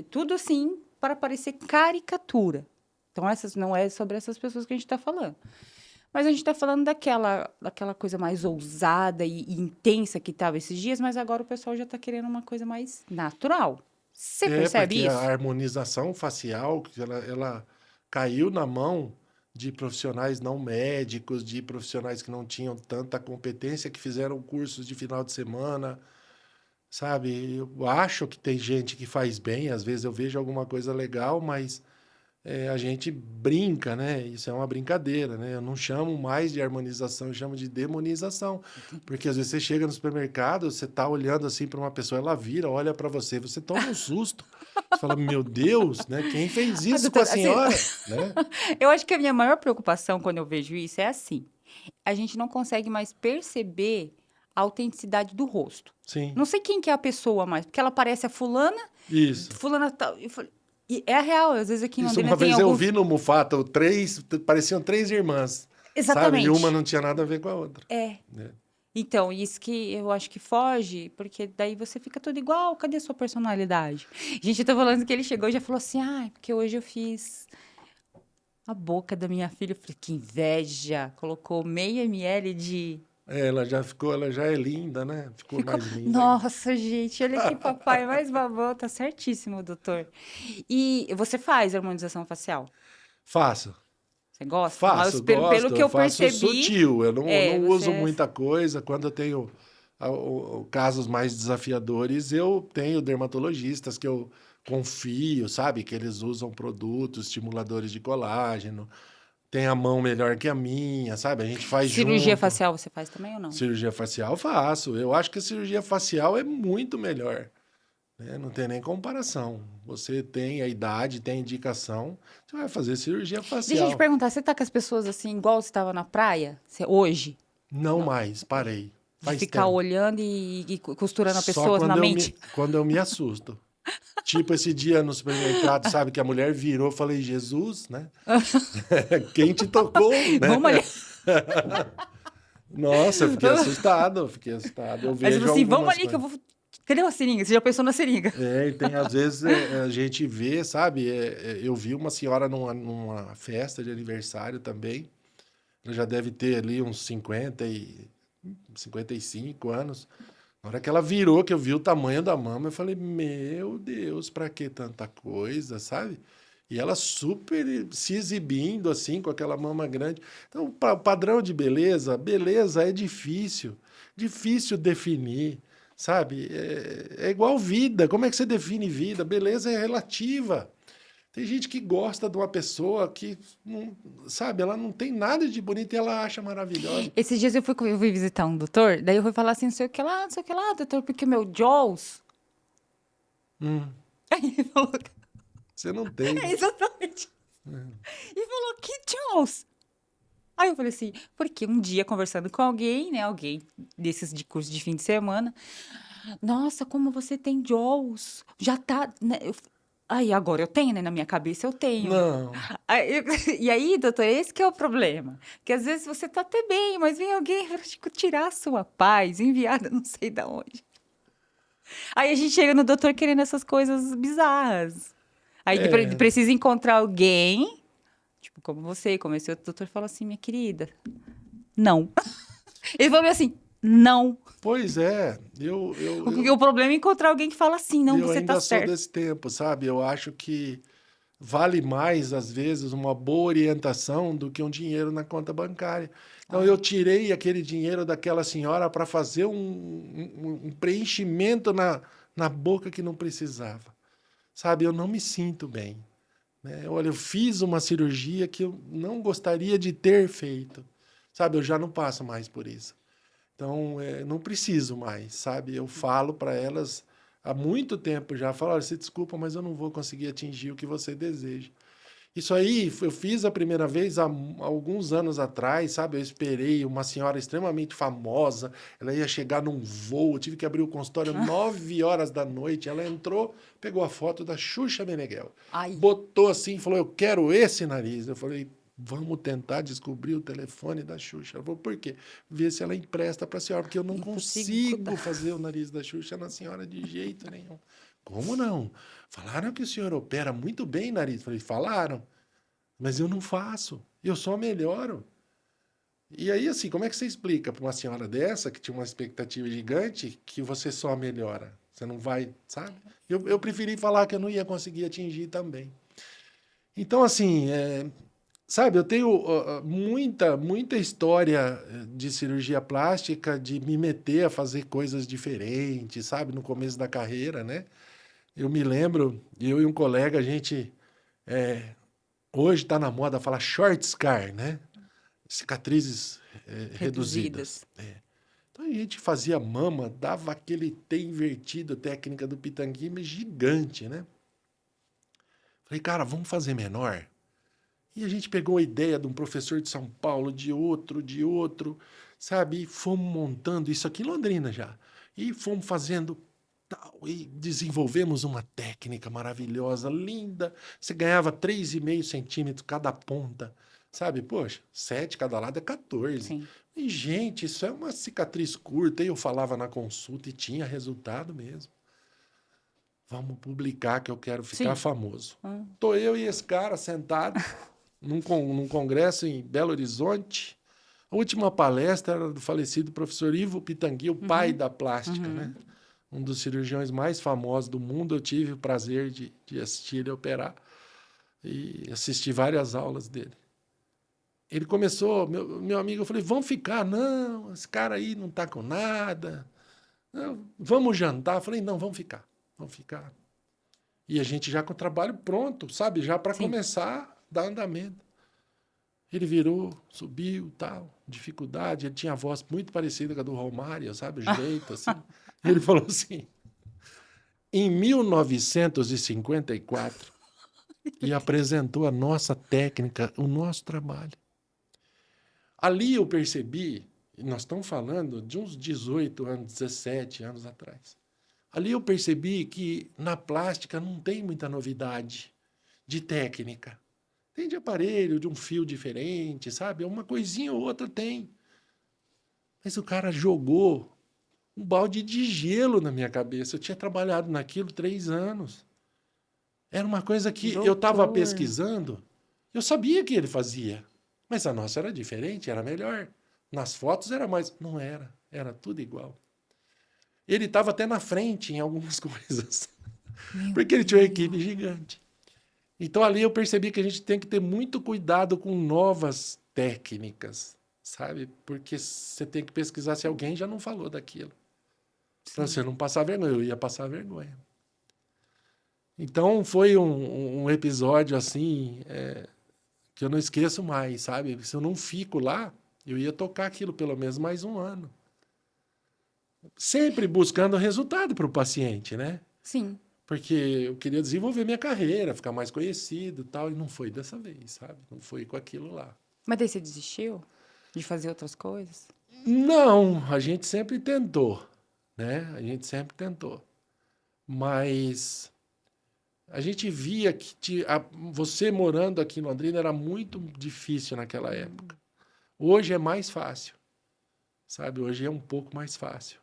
Tudo assim para parecer caricatura. Então, não é sobre essas pessoas que a gente está falando. Mas a gente está falando daquela coisa mais ousada e intensa que estava esses dias, mas agora o pessoal já está querendo uma coisa mais natural. Você percebe porque isso? a harmonização facial, ela caiu na mão de profissionais não médicos, de profissionais que não tinham tanta competência, que fizeram cursos de final de semana, sabe? Eu acho que tem gente que faz bem, às vezes eu vejo alguma coisa legal, mas a gente brinca, né? Isso é uma brincadeira, né? Eu não chamo mais de harmonização, eu chamo de demonização. Porque às vezes você chega no supermercado, você tá olhando assim para uma pessoa, ela vira, olha para você, você toma um susto. Você fala, meu Deus, né? Quem fez isso com a Doutora, assim, senhora? Né? eu acho que a minha maior preocupação quando eu vejo isso é assim: a gente não consegue mais perceber a autenticidade do rosto. Sim, Não sei quem que é a pessoa mais, porque ela parece a fulana, isso. fulana tal. E é a real, às vezes aqui em Isso Londrina uma tem vez eu alguns. vi no Mufato, pareciam três irmãs, sabe? E uma Exatamente. não tinha nada a ver com a outra. É. Né? Então, isso que eu acho que foge, porque daí você fica tudo igual, cadê a sua personalidade? Gente, eu tô falando que ele chegou e já falou assim, porque hoje eu fiz a boca da minha filha. Eu falei, que inveja! Colocou meio ml de... Ela já é linda, né? Ficou Ficou... mais linda ainda. Nossa, gente, olha que papai mais babão. Tá certíssimo, doutor. E você faz harmonização facial? Faço. Você gosta? Mas Faço, pelo gosto, que eu eu faço percebi, sutil, eu não você uso é... muita coisa. Quando eu tenho casos mais desafiadores, eu tenho dermatologistas que eu confio, sabe? Que eles usam produtos estimuladores de colágeno, tem a mão melhor que a minha, sabe? A gente faz Cirurgia junto. facial você faz também ou não? Cirurgia facial faço. Eu acho que a cirurgia facial é muito melhor, né? Não tem nem comparação. Você tem a idade, tem a indicação, você vai fazer cirurgia Deixa eu te facial. perguntar, você tá com as pessoas assim, igual você estava na praia, hoje? Não Não. mais, parei. De Faz ficar tempo. olhando e costurando as Só pessoas na mente? quando eu me assusto. Tipo esse dia no supermercado, sabe, que a mulher virou, eu falei, Jesus, né? Quem te tocou, né? Vamos ali. Nossa, eu fiquei assustado, eu fiquei assustado. Eu Aí você vejo falou assim, vamos algumas ali que eu coisas. vou... Cadê uma seringa? Você já pensou na seringa? E tem às vezes a gente vê, sabe? Eu vi uma senhora numa festa de aniversário também. Ela já deve ter ali uns 55 anos. Na hora que ela virou, que eu vi o tamanho da mama, eu falei, meu Deus, pra que tanta coisa, sabe? E ela super se exibindo assim, com aquela mama grande. Então, padrão de beleza, beleza é difícil. Difícil definir, sabe? É igual vida. Como é que você define vida? Beleza é relativa. Tem gente que gosta de uma pessoa que, não, sabe, ela não tem nada de bonito e ela acha maravilhosa. Esses dias eu fui visitar um doutor, daí eu fui falar assim, não sei o que lá, não sei o que lá, doutor, porque meu Jaws... Hum, Aí ele falou, você não tem, né? exatamente. E falou, que Jaws? Aí eu falei assim, porque um dia conversando com alguém, né, alguém desses de curso de fim de semana, nossa, como você tem Jaws, já tá, né? Aí agora eu tenho, né, na minha cabeça eu tenho. Não. E aí, doutor, esse que é o problema, que às vezes você tá até bem, mas vem alguém pra tipo, tirar a sua paz, enviada não sei da onde. Aí a gente chega no doutor querendo essas coisas bizarras. Aí É, precisa encontrar alguém, tipo, como você, como esse outro doutor, fala assim, minha querida, não. Ele falou assim, não. pois é, O problema é encontrar alguém que fala assim, não, eu você tá ainda sou certo. desse tempo, sabe? Eu acho que vale mais, às vezes, uma boa orientação do que um dinheiro na conta bancária. Então, eu Ai, tirei aquele dinheiro daquela senhora para fazer um preenchimento na boca que não precisava. Sabe? Eu não me sinto bem. né? Olha, eu fiz uma cirurgia que eu não gostaria de ter feito, sabe? Eu já não passo mais por isso. Então, não preciso mais, sabe? Eu falo para elas há muito tempo já, falo, olha, você desculpa, mas eu não vou conseguir atingir o que você deseja. Isso aí, eu fiz a primeira vez há alguns anos atrás, sabe? Eu esperei uma senhora extremamente famosa, ela ia chegar num voo, eu tive que abrir o consultório 9 horas da noite. Ela entrou, pegou a foto da Xuxa Meneghel, Ai, botou assim e falou: eu quero esse nariz. Eu falei: vamos tentar descobrir o telefone da Xuxa. Ela falou: por quê? Ver se ela empresta para a senhora, porque eu não consigo fazer o nariz da Xuxa na senhora de jeito nenhum. Como não? Falaram que o senhor opera muito bem nariz. Falei: falaram, mas eu não faço. Eu só melhoro. E aí, assim, como é que você explica para uma senhora dessa, que tinha uma expectativa gigante, que você só melhora? Você não vai, sabe? Eu preferi falar que eu não ia conseguir atingir também. Então, assim, sabe, eu tenho muita história de cirurgia plástica, de me meter a fazer coisas diferentes, sabe, no começo da carreira, né? Eu me lembro, eu e um colega, a gente, hoje está na moda falar short scar, né? Cicatrizes reduzidas. reduzidas. Então a gente fazia mama, dava aquele T invertido, técnica do Pitanguime gigante, né? Falei, cara, vamos fazer menor? E a gente pegou a ideia de um professor de São Paulo, de outro, sabe? E fomos montando isso aqui em Londrina já. E fomos fazendo tal, e desenvolvemos uma técnica maravilhosa, linda. Você ganhava 3,5 centímetros cada ponta, sabe? Poxa, 7 cada lado é 14. Sim. E, gente, isso é uma cicatriz curta. E eu falava na consulta e tinha resultado mesmo. Vamos publicar que eu quero ficar Sim. famoso. Tô eu e esse cara sentado num congresso em Belo Horizonte. A última palestra era do falecido professor Ivo Pitangui, o pai da plástica, né? Um dos cirurgiões mais famosos do mundo. Eu tive o prazer de assistir ele operar e assisti várias aulas dele. Ele começou, meu amigo, eu falei, vamos ficar. Não, esse cara aí não tá com nada. Não, vamos jantar. Eu falei, não, vamos ficar. Vamos ficar. E a gente já com o trabalho pronto, sabe? Já para Sim. começar a dar andamento. Ele virou, subiu, tal, dificuldade. Ele tinha a voz muito parecida com a do Romário, sabe? O jeito, assim. Ele falou assim, em 1954, e apresentou a nossa técnica, o nosso trabalho. Ali eu percebi, e nós estamos falando de uns 18 anos, 17 anos atrás. Ali eu percebi que na plástica não tem muita novidade de técnica. Tem de aparelho, de um fio diferente, sabe? Uma coisinha ou outra tem. Mas o cara jogou um balde de gelo na minha cabeça. Eu tinha trabalhado naquilo 3 anos. Era uma coisa que eu estava Doutor. pesquisando, eu sabia que ele fazia. Mas a nossa era diferente, era melhor. Nas fotos era mais. Não era, era tudo igual. Ele estava até na frente em algumas coisas. Meu Porque ele tinha uma Deus. equipe gigante. Então ali eu percebi que a gente tem que ter muito cuidado com novas técnicas, sabe? Porque você tem que pesquisar se alguém já não falou daquilo. Para Sim. você não passar vergonha. Eu ia passar vergonha. Então foi um episódio assim que eu não esqueço mais, sabe? Se eu não fico lá, eu ia tocar aquilo pelo menos mais um ano. Sempre buscando resultado para o paciente, né? Sim. Porque eu queria desenvolver minha carreira, ficar mais conhecido e tal, e não foi dessa vez, sabe? Não foi com aquilo lá. Mas daí você desistiu de fazer outras coisas? Não, a gente sempre tentou, né? A gente sempre tentou. Mas a gente via que você morando aqui em Londrina era muito difícil naquela época. Hoje é mais fácil, sabe? Hoje é um pouco mais fácil.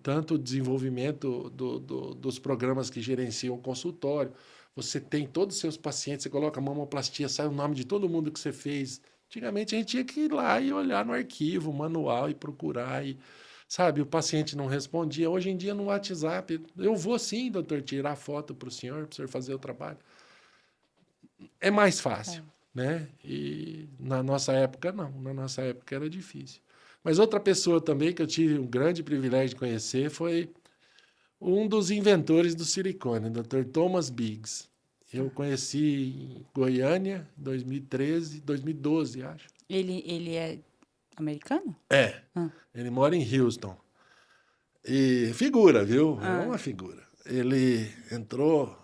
Tanto o desenvolvimento dos programas que gerenciam o consultório, você tem todos os seus pacientes, você coloca a mamoplastia, sai o nome de todo mundo que você fez. Antigamente a gente tinha que ir lá e olhar no arquivo, manual e procurar, e, sabe? O paciente não respondia. Hoje em dia no WhatsApp, eu vou sim, doutor, tirar foto para o senhor fazer o trabalho. É mais fácil, né? E na nossa época, não. Na nossa época era difícil. Mas outra pessoa também que eu tive um grande privilégio de conhecer foi um dos inventores do silicone, o Dr. Thomas Biggs. Eu conheci em Goiânia, em 2013, 2012, acho. Ele é americano? É, Ah, ele mora em Houston. E figura, viu? É ah. uma figura. Ele entrou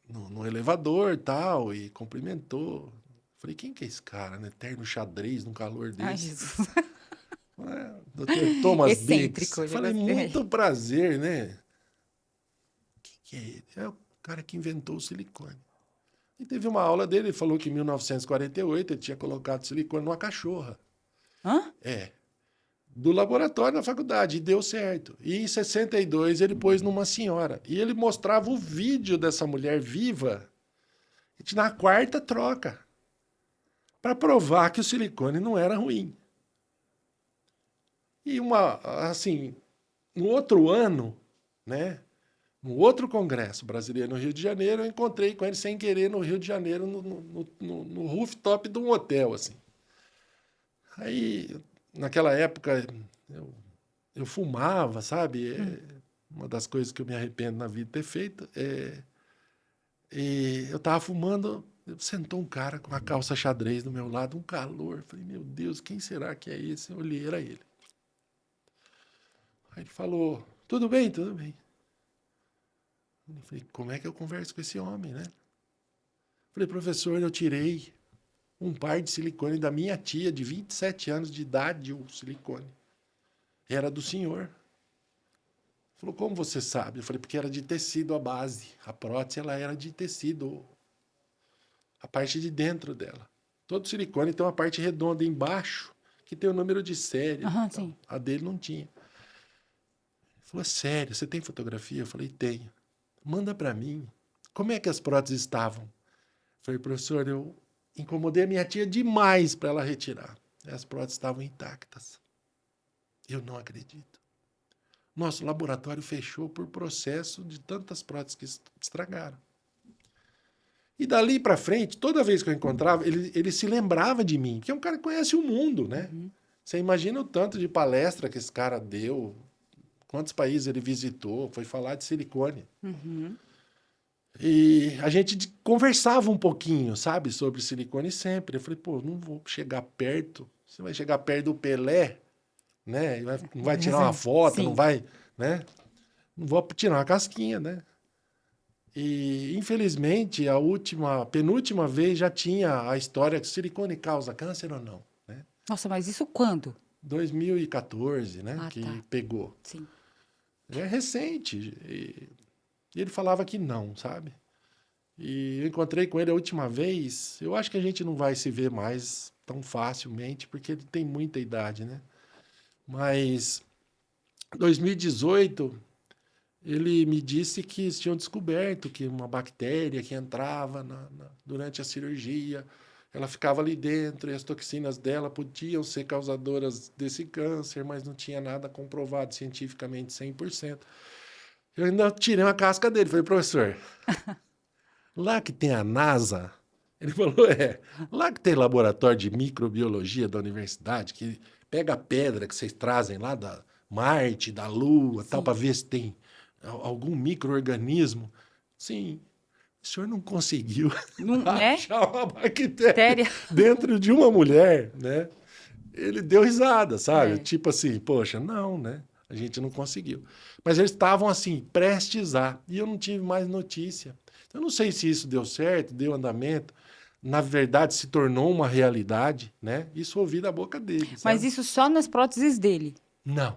no elevador e tal, e cumprimentou. Falei, quem que é esse cara, né? Terno xadrez num calor Ai, desse. Jesus. É, Dr. Thomas Biggs. Excêntrico, já Falei, gostei. muito prazer, né? Quem que é ele? É o cara que inventou o silicone. E teve uma aula dele, ele falou que em 1948 ele tinha colocado silicone numa cachorra. Hã? É, do laboratório na faculdade, e deu certo. E em 62 ele pôs numa senhora. E ele mostrava o vídeo dessa mulher viva na quarta troca, para provar que o silicone não era ruim. E assim, no outro ano, né, no outro congresso brasileiro no Rio de Janeiro, eu encontrei com ele sem querer no Rio de Janeiro, no rooftop de um hotel, assim. Aí, naquela época, eu fumava, sabe? Uma das coisas que eu me arrependo na vida de ter feito. E eu tava fumando, sentou um cara com uma calça xadrez do meu lado, um calor. Falei, meu Deus, quem será que é esse? Eu olhei, era ele. Aí ele falou, tudo bem, tudo bem. Eu falei, como é que eu converso com esse homem, né? Falei, professor, eu tirei um par de silicone da minha tia, de 27 anos de idade, o silicone. Era do senhor. Ele falou, como você sabe? Eu falei, porque era de tecido a base. A prótese, ela era de tecido, a parte de dentro dela. Todo silicone tem uma parte redonda embaixo, que tem o número de série. Aham, sim. A dele não tinha. Ele falou, sério, você tem fotografia? Eu falei, tenho. Manda para mim. Como é que as próteses estavam? Eu falei, professor, eu incomodei a minha tia demais para ela retirar. As próteses estavam intactas. Eu não acredito. Nosso laboratório fechou por processo de tantas próteses que estragaram. E dali para frente, toda vez que eu encontrava, ele se lembrava de mim, porque é um cara que conhece o mundo, né? Uhum. Você imagina o tanto de palestra que esse cara deu, quantos países ele visitou, foi falar de silicone. Uhum. E a gente conversava um pouquinho, sabe, sobre silicone sempre. Eu falei, pô, não vou chegar perto. Você vai chegar perto do Pelé, né? Não vai tirar uma foto, não Sim. vai, né? Não vou tirar uma casquinha, né? E, infelizmente, penúltima vez já tinha a história que silicone causa câncer ou não, né? Nossa, mas isso quando? 2014, né? Ah, Que tá. pegou. Sim. É recente. E ele falava que não, sabe? E eu encontrei com ele a última vez. Eu acho que a gente não vai se ver mais tão facilmente, porque ele tem muita idade, né? Mas 2018, ele me disse que eles tinham descoberto que uma bactéria que entrava durante a cirurgia, ela ficava ali dentro e as toxinas dela podiam ser causadoras desse câncer, mas não tinha nada comprovado cientificamente 100%. Eu ainda tirei uma casca dele. Falei, professor, lá que tem a NASA, ele falou, lá que tem laboratório de microbiologia da universidade, que pega a pedra que vocês trazem lá da Marte, da Lua, tal, Sim. para ver se tem algum micro-organismo. Sim, o senhor não conseguiu Não, né? achar uma bactéria Sério? dentro de uma mulher, né? Ele deu risada, sabe? É. Tipo assim, poxa, não, né? A gente não conseguiu. Mas eles estavam assim, prestes a, e eu não tive mais notícia. Eu não sei se isso deu certo, deu andamento, na verdade se tornou uma realidade, né? Isso eu ouvi da boca dele, Mas sabe? isso só nas próteses dele, Não.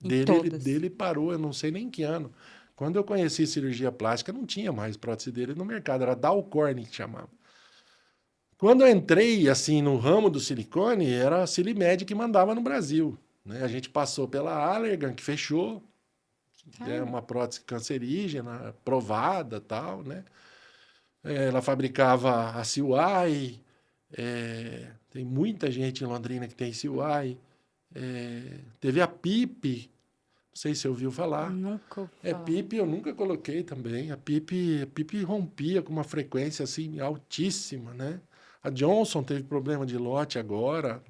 em Dele, todas. dele parou, eu não sei nem que ano. Quando eu conheci cirurgia plástica, não tinha mais prótese dele no mercado, era Dalcorn que chamava. Quando eu entrei assim no ramo do silicone, era a Silimed que mandava no Brasil, né? A gente passou pela Allergan, que fechou, é Ah, uma prótese cancerígena, provada, tal, né? Ela fabricava a Siwai, tem muita gente em Londrina que tem Siwai. Teve a PIP, não sei se você ouviu falar. nunca ouvi falar. PIP eu nunca coloquei também. A PIP rompia com uma frequência assim altíssima, né? A Johnson teve problema de lote agora.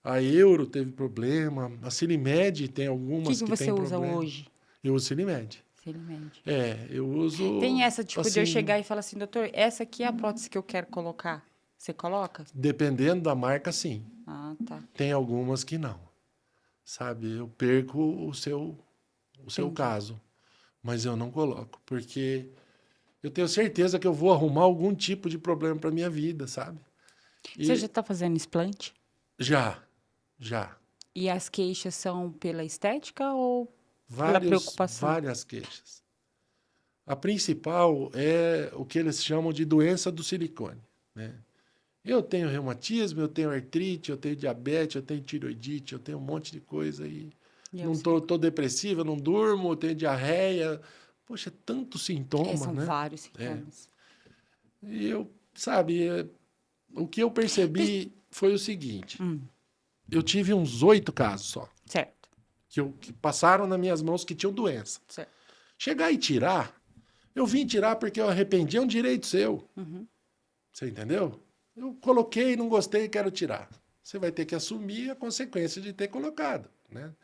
A Euro teve problema. A Silimed tem O que algumas que que você tem usa problema. hoje? Eu uso Silimed. Felizmente. Eu uso... Tem essa, tipo, de eu assim, chegar e falar assim, doutor, essa aqui é a prótese que eu quero colocar. Você coloca? dependendo da marca, sim. Ah, tá. Tem algumas que não. Sabe? Eu perco o seu Entendi. caso. Mas eu não coloco. Porque eu tenho certeza que eu vou arrumar algum tipo de problema para minha vida, sabe? Você já E tá fazendo explante? já, já. E as queixas são pela estética ou pela preocupação? Várias queixas. A principal é o que eles chamam de doença do silicone, né? Eu tenho reumatismo, eu tenho artrite, eu tenho diabetes, eu tenho tiroidite, eu tenho um monte de coisa e E é o não tô depressivo, eu não durmo, eu tenho diarreia. Poxa, é tanto sintoma, são né? vários É. sintomas. E eu, sabe, o que eu percebi foi o seguinte: eu tive uns 8 casos só, Certo, que passaram nas minhas mãos que tinham doença. certo. Chegar e tirar, eu vim tirar porque eu arrependi, é um direito seu. Você entendeu? Eu coloquei, não gostei, quero tirar. Você vai ter que assumir a consequência de ter colocado, né?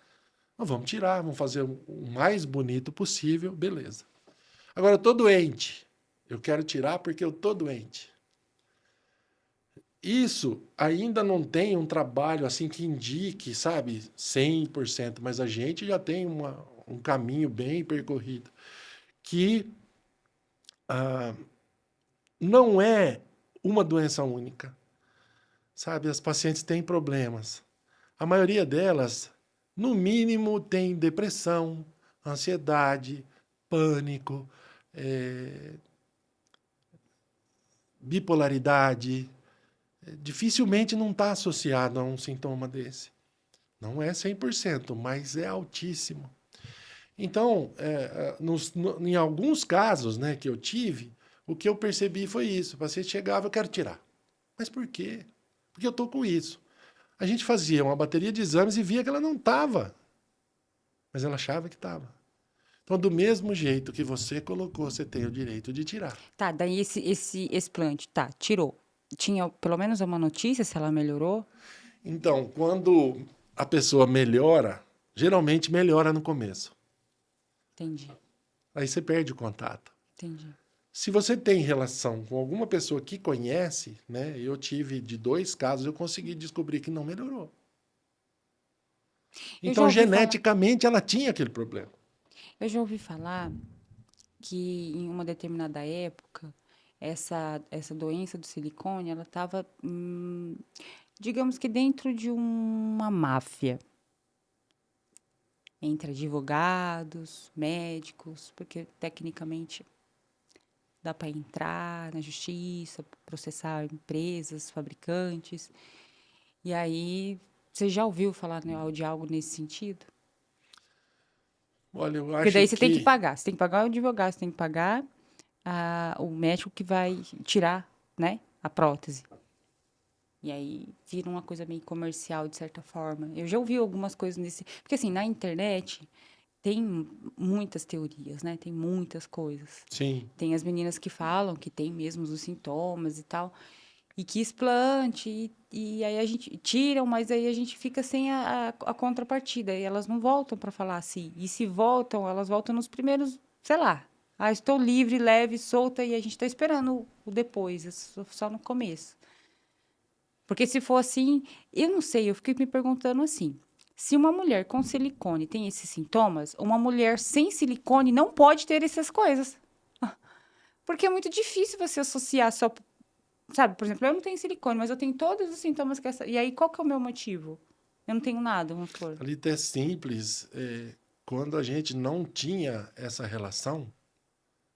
Então, vamos tirar, vamos fazer o mais bonito possível, beleza. Agora, eu tô doente. Eu quero tirar porque eu tô doente. Isso ainda não tem um trabalho assim que indique, sabe, 100%, mas a gente já tem um caminho bem percorrido. Que não é uma doença única, sabe? As pacientes têm problemas. A maioria delas, no mínimo, tem depressão, ansiedade, pânico, bipolaridade. Dificilmente não está associado a um sintoma desse. Não é 100%, mas é altíssimo. Então, em alguns casos, né, que eu tive, o que eu percebi foi isso. O paciente chegava, eu quero tirar. Mas por quê? Porque eu estou com isso. A gente fazia uma bateria de exames e via que ela não estava. Mas ela achava que estava. Então, do mesmo jeito que você colocou, você tem o direito de tirar. Tá, daí esse explante, tá, tirou. Tinha pelo menos uma notícia se ela melhorou? Então, quando a pessoa melhora, geralmente melhora no começo. Entendi, Aí você perde o contato. entendi. Se você tem relação com alguma pessoa que conhece, né? Eu tive de 2 casos, eu consegui descobrir que não melhorou. Eu já Então, ouvi falar, geneticamente, ela tinha aquele problema. eu já ouvi falar que em uma determinada época, essa doença do silicone, ela estava, digamos que dentro de uma máfia. Entre advogados, médicos, porque tecnicamente dá para entrar na justiça, processar empresas, fabricantes. E aí, você já ouviu falar, né, de algo nesse sentido? Olha, eu Porque acho daí você tem que que... pagar. Você tem que pagar o advogado, você tem que pagar o médico que vai tirar, né, a prótese. E aí vira uma coisa meio comercial, de certa forma. Eu já ouvi algumas coisas nesse... Porque, assim, na internet tem muitas teorias, né? Tem muitas coisas. Sim, Tem as meninas que falam que tem mesmo os sintomas e tal. E que explante, e aí a gente... Tiram, mas aí a gente fica sem a contrapartida. E elas não voltam para falar assim. E se voltam, elas voltam nos primeiros, sei lá. Ah, estou livre, leve, solta, e a gente está esperando o depois, só no começo. Porque se for assim, eu não sei, eu fiquei me perguntando assim. Se uma mulher com silicone tem esses sintomas, uma mulher sem silicone não pode ter essas coisas. Porque é muito difícil você associar só, sabe, por exemplo, eu não tenho silicone, mas eu tenho todos os sintomas que essa. E aí, qual que é o meu motivo? Eu não tenho nada, vamos supor. ali até simples. Quando a gente não tinha essa relação,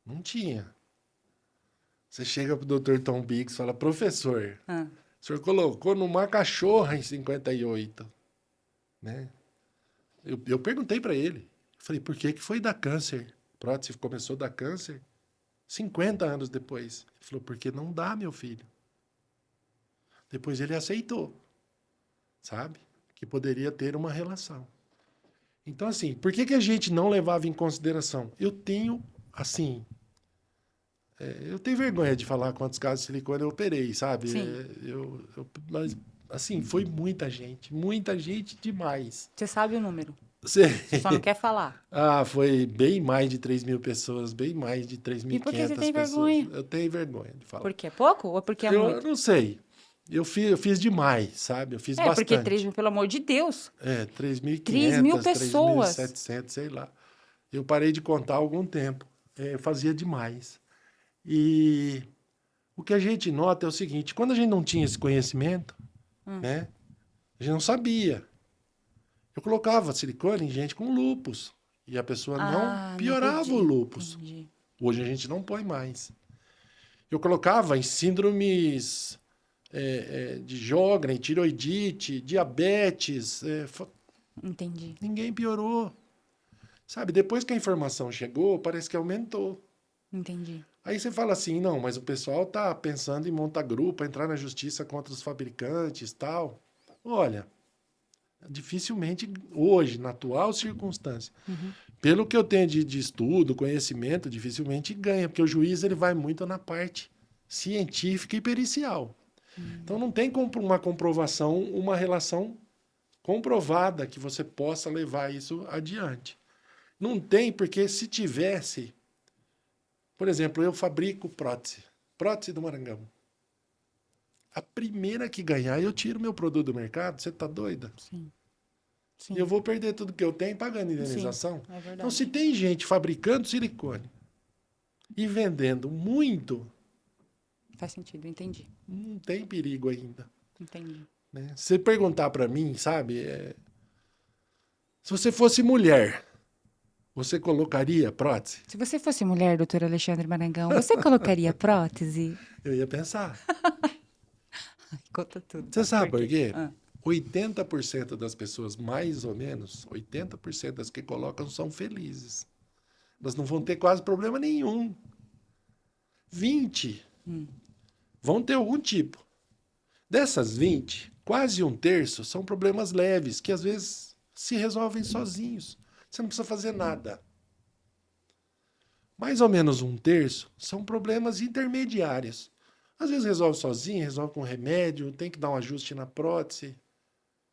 não tinha. Você chega pro Dr. Tom Biggs e fala, professor, Ah, o senhor colocou numa cachorra em 58, né? Eu perguntei para ele. Falei, por que que foi dar câncer? Prótese começou a dar câncer 50 anos depois. Ele falou, porque não dá, meu filho. Depois ele aceitou, sabe? Que poderia ter uma relação. Então, assim, por que que a gente não levava em consideração? Eu tenho, assim, eu tenho vergonha de falar quantos casos de silicone eu operei, sabe? sim. Mas, assim, foi muita gente demais. Você sabe o número. Você... Você só não quer falar. Ah, foi bem mais de 3.000 pessoas, bem mais de três mil E e por que você quinhentas tem pessoas. vergonha? Eu tenho vergonha de falar. Porque é pouco ou porque é Eu muito? não sei. Eu fiz demais, sabe? Eu fiz É, porque 3 bastante. mil, pelo amor de Deus. É, 3 mil 3.500, pessoas. 3.700, sei lá. Eu parei de contar há algum tempo. Eu fazia demais. E o que a gente nota é o seguinte, quando a gente não tinha esse conhecimento, né? A gente não sabia. Eu colocava silicone em gente com lúpus. E a pessoa não Ah, não piorava o podia. lúpus. Entendi. Hoje a gente não põe mais. Eu colocava em síndromes de Sjögren, tiroidite, diabetes. Entendi. Ninguém piorou. Sabe, depois que a informação chegou, parece que aumentou. Entendi. Aí você fala assim, não, mas o pessoal tá pensando em montar grupo, entrar na justiça contra os fabricantes, tal. Olha, dificilmente hoje, na atual circunstância, pelo que eu tenho de estudo, conhecimento, dificilmente ganha, porque o juiz ele vai muito na parte científica e pericial. Então não tem uma comprovação, uma relação comprovada que você possa levar isso adiante. Não tem, porque se tivesse, por exemplo, eu fabrico prótese do Maranhão. A primeira que ganhar, eu tiro meu produto do mercado. Você tá doida? Sim. E Sim. eu vou perder tudo que eu tenho pagando indenização. Sim, é verdade. Então, se tem gente fabricando silicone e vendendo muito, Faz sentido, entendi. não tem perigo ainda. Entendi. Né? Se você perguntar para mim, sabe, se você fosse mulher, você colocaria prótese? Se você fosse mulher, doutor Alexandre Marangão, você colocaria prótese? Eu ia pensar. Ai, conta tudo. Você sabe por quê? Ah, 80% das pessoas, mais ou menos, 80% das que colocam são felizes. Elas não vão ter quase problema nenhum. 20 vão ter algum tipo. Dessas 20, quase um terço são problemas leves, que às vezes se resolvem sozinhos. Você não precisa fazer nada. Mais ou menos um terço são problemas intermediários. Às vezes resolve sozinho, resolve com remédio, tem que dar um ajuste na prótese.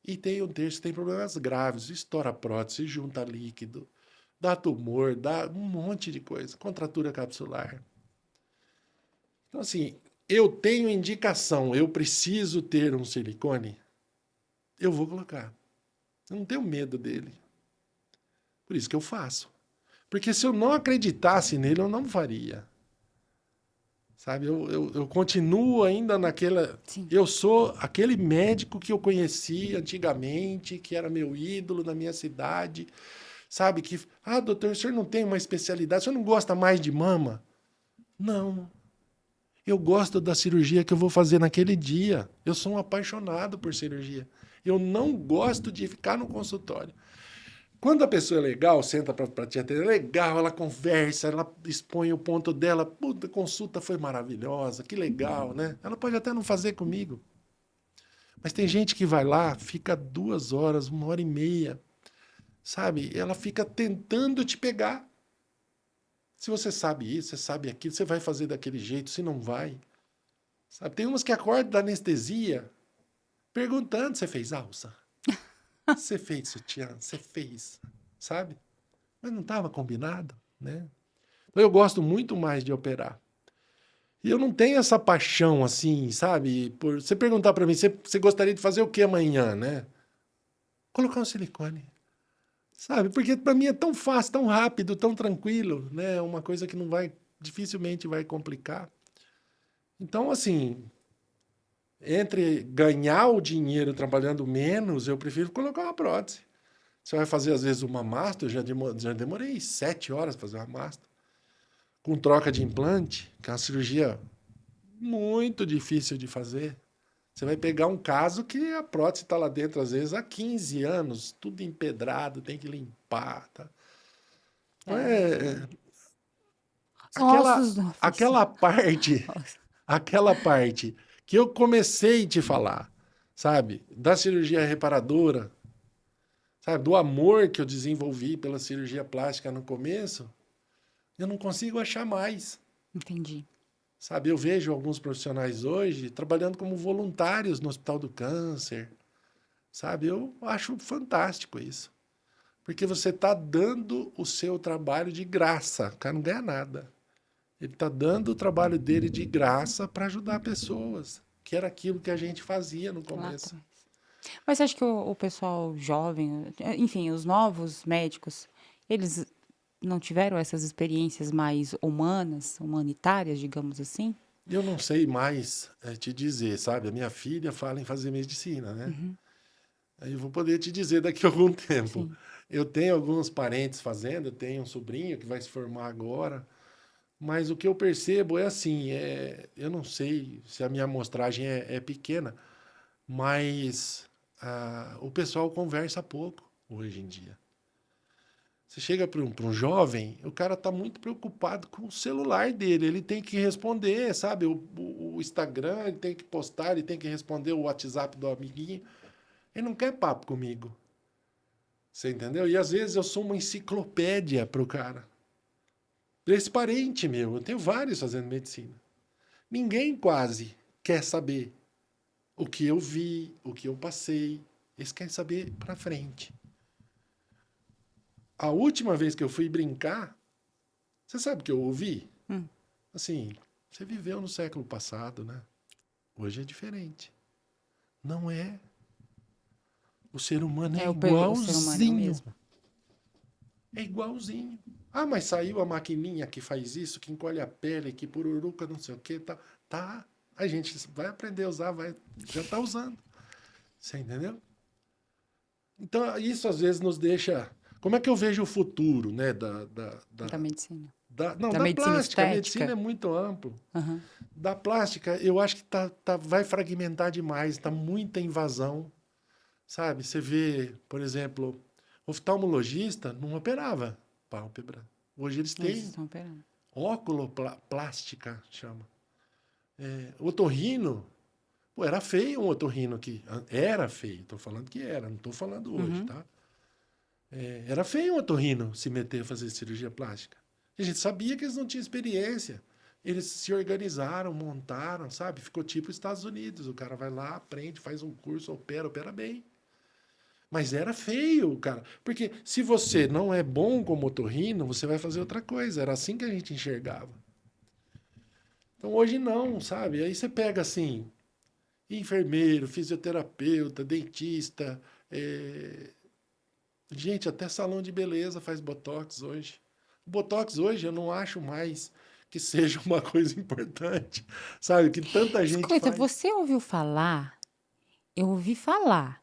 E tem um terço que tem problemas graves, estoura a prótese, junta líquido, dá tumor, dá um monte de coisa, contratura capsular. Então, assim, eu tenho indicação, eu preciso ter um silicone, eu vou colocar. Eu não tenho medo dele. Por isso que eu faço. Porque se eu não acreditasse nele, eu não faria. Sabe, eu continuo ainda naquela... sim. Eu sou aquele médico que eu conheci antigamente, que era meu ídolo na minha cidade, sabe, que... Ah, doutor, o senhor não tem uma especialidade, o senhor não gosta mais de mama? Não. Eu gosto da cirurgia que eu vou fazer naquele dia. Eu sou um apaixonado por cirurgia. Eu não gosto de ficar no consultório. Quando a pessoa é legal, senta para te atender, é legal, ela conversa, ela expõe o ponto dela. Puta, a consulta foi maravilhosa, que legal, né? Ela pode até não fazer comigo. Mas tem gente que vai lá, fica 2 horas, 1h30, sabe? Ela fica tentando te pegar. Se você sabe isso, você sabe aquilo, você vai fazer daquele jeito, se não vai. Sabe? Tem umas que acordam da anestesia perguntando: você fez alça? Você fez sutiã? Você fez? Sabe? Mas não estava combinado, né? Então eu gosto muito mais de operar. E eu não tenho essa paixão assim, sabe? Por você perguntar para mim, você gostaria de fazer o que amanhã, né? Colocar um silicone. Sabe? Porque para mim é tão fácil, tão rápido, tão tranquilo, né? Uma coisa que não vai, dificilmente vai complicar. Então, assim, entre ganhar o dinheiro trabalhando menos, eu prefiro colocar uma prótese. Você vai fazer, às vezes, uma mastro, eu já demorei 7 horas para fazer uma mastro. Com troca de implante, que é uma cirurgia muito difícil de fazer. Você vai pegar um caso que a prótese está lá dentro, às vezes, há 15 anos, tudo empedrado, tem que limpar. Tá? Então, Ossos, aquela parte, aquela parte que eu comecei a te falar, sabe? Da cirurgia reparadora, sabe? Do amor que eu desenvolvi pela cirurgia plástica no começo, eu não consigo achar mais. Entendi. Sabe, eu vejo alguns profissionais hoje trabalhando como voluntários no Hospital do Câncer. Sabe, eu acho fantástico isso. Porque você está dando o seu trabalho de graça. O cara não ganha nada. Ele está dando o trabalho dele de graça para ajudar pessoas, que era aquilo que a gente fazia no Lá começo. atrás. Mas você acha que o pessoal jovem, enfim, os novos médicos, eles não tiveram essas experiências mais humanas, humanitárias, digamos assim? Eu não sei mais te dizer, sabe? A minha filha fala em fazer medicina, né? Aí eu vou poder te dizer daqui a algum tempo. Sim. Eu tenho alguns parentes fazendo, eu tenho um sobrinho que vai se formar agora, mas o que eu percebo é assim, eu não sei se a minha amostragem é pequena, mas o pessoal conversa pouco hoje em dia. Você chega para um jovem, o cara está muito preocupado com o celular dele. Ele tem que responder, sabe? O Instagram, ele tem que postar, ele tem que responder o WhatsApp do amiguinho. Ele não quer papo comigo. Você entendeu? E às vezes eu sou uma enciclopédia para o cara. Esse parente meu, eu tenho vários fazendo medicina. Ninguém quase quer saber o que eu vi, o que eu passei. Eles querem saber para frente. A última vez que eu fui brincar, você sabe o que eu ouvi? Assim, você viveu no século passado, né? Hoje é diferente. Não é. O ser humano é O ser humano é o igualzinho. mesmo. É igualzinho. Ah, mas saiu a maquininha que faz isso, que encolhe a pele, que pururuca, não sei o quê. Tá. A gente vai aprender a usar, já tá usando. Você entendeu? Então, isso às vezes nos deixa... Como é que eu vejo o futuro, né, Da medicina. não, Da da medicina plástica. A estética. medicina é muito amplo. Aham. Da plástica, eu acho que vai fragmentar demais, tá muita invasão, sabe? Você vê, por exemplo, oftalmologista não operava pálpebra. Hoje eles Eles têm estão operando. óculoplástica, chama. Otorrino, pô, era feio um otorrino aqui. Era feio, tô falando que era, não tô falando hoje, tá? Era feio um otorrino se meter a fazer cirurgia plástica. A gente sabia que eles não tinham experiência. Eles se organizaram, montaram, sabe? Ficou tipo Estados Unidos. O cara vai lá, aprende, faz um curso, opera bem. Mas era feio, cara. Porque se você não é bom como otorrino, você vai fazer outra coisa. Era assim que a gente enxergava. Então hoje não, sabe? Aí você pega assim, enfermeiro, fisioterapeuta, dentista, gente, até salão de beleza faz botox hoje. O botox hoje eu não acho mais que seja uma coisa importante, sabe? Que tanta gente Escuta, faz. você ouviu falar? Eu ouvi falar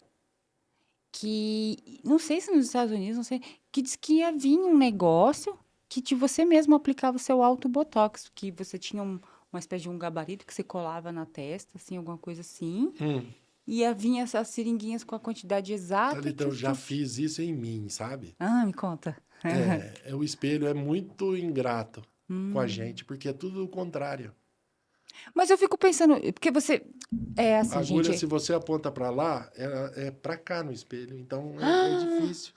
que, não sei se nos Estados Unidos, não sei, que diz que ia vir um negócio que você mesmo aplicava o seu auto-botox, que você tinha uma espécie de um gabarito que você colava na testa, assim, alguma coisa assim, e ia vir essas seringuinhas com a quantidade exata. Thalita, eu já fiz isso em mim, sabe? Ah, me conta. O espelho é muito ingrato com a gente, porque é tudo o contrário. Mas eu fico pensando, porque você, A assim, agulha, gente, se você aponta para lá, é para cá no espelho. Então é difícil.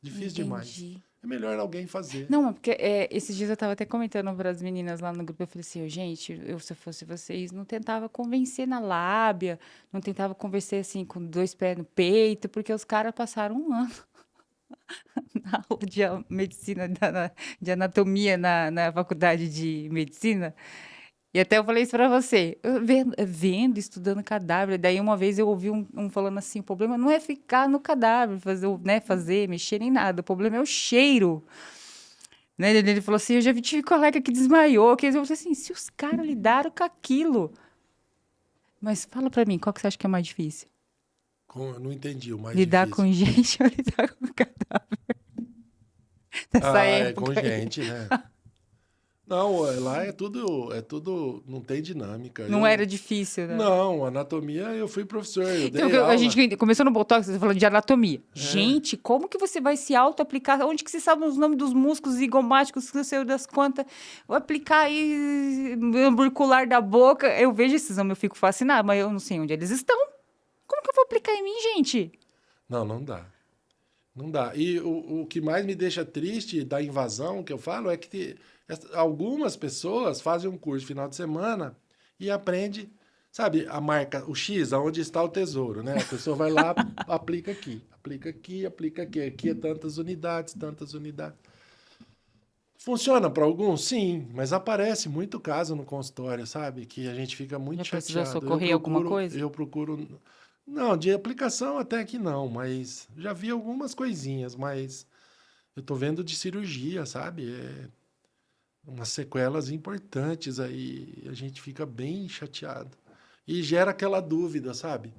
Difícil demais. entendi. É melhor alguém fazer. Não, porque esses dias eu tava até comentando para as meninas lá no grupo, eu falei assim, gente, se eu fosse vocês, não tentava convencer na lábia, não tentava convencer assim com 2 pés no peito, porque os caras passaram um ano na aula de medicina, de anatomia na faculdade de medicina. E até eu falei isso pra você, eu vendo, estudando cadáver. Daí uma vez eu ouvi um falando assim, o problema não é ficar no cadáver, fazer, mexer nem nada, o problema é o cheiro. Né? Ele falou assim, eu já tive colega que desmaiou, que eu falei assim, se os caras lidaram com aquilo. Mas fala pra mim, qual que você acha que é mais difícil? Eu não entendi o mais Lidar difícil. com gente ou lidar com cadáver? Nessa É época com aí. gente, né? Não, lá é tudo, não tem dinâmica. Não era difícil, né? Não, anatomia eu fui professor, eu Então, dei a aula. gente começou no Botox, você falando de anatomia. Gente, como que você vai se auto-aplicar? Onde que você sabe os nomes dos músculos zigomáticos, que você das quantas? Vou aplicar aí umbilicular da boca. Eu vejo esses nomes, eu fico fascinada, mas eu não sei onde eles estão. Como que eu vou aplicar em mim, gente? Não dá. Não dá. E o que mais me deixa triste da invasão que eu falo é que algumas pessoas fazem um curso final de semana e aprende Sabe, a marca, o X, aonde está o tesouro, né? A pessoa vai lá, aplica aqui, aplica aqui, aplica aqui. Aqui é tantas unidades, tantas unidades. Funciona para alguns? Sim, mas aparece muito caso no consultório, sabe? Que a gente fica muito Já precisou chateado. Eu socorrer alguma procuro, coisa? eu procuro. Não, de aplicação até que não, mas já vi algumas coisinhas, mas eu tô vendo de cirurgia, sabe? É umas sequelas importantes aí, a gente fica bem chateado. E gera aquela dúvida, sabe?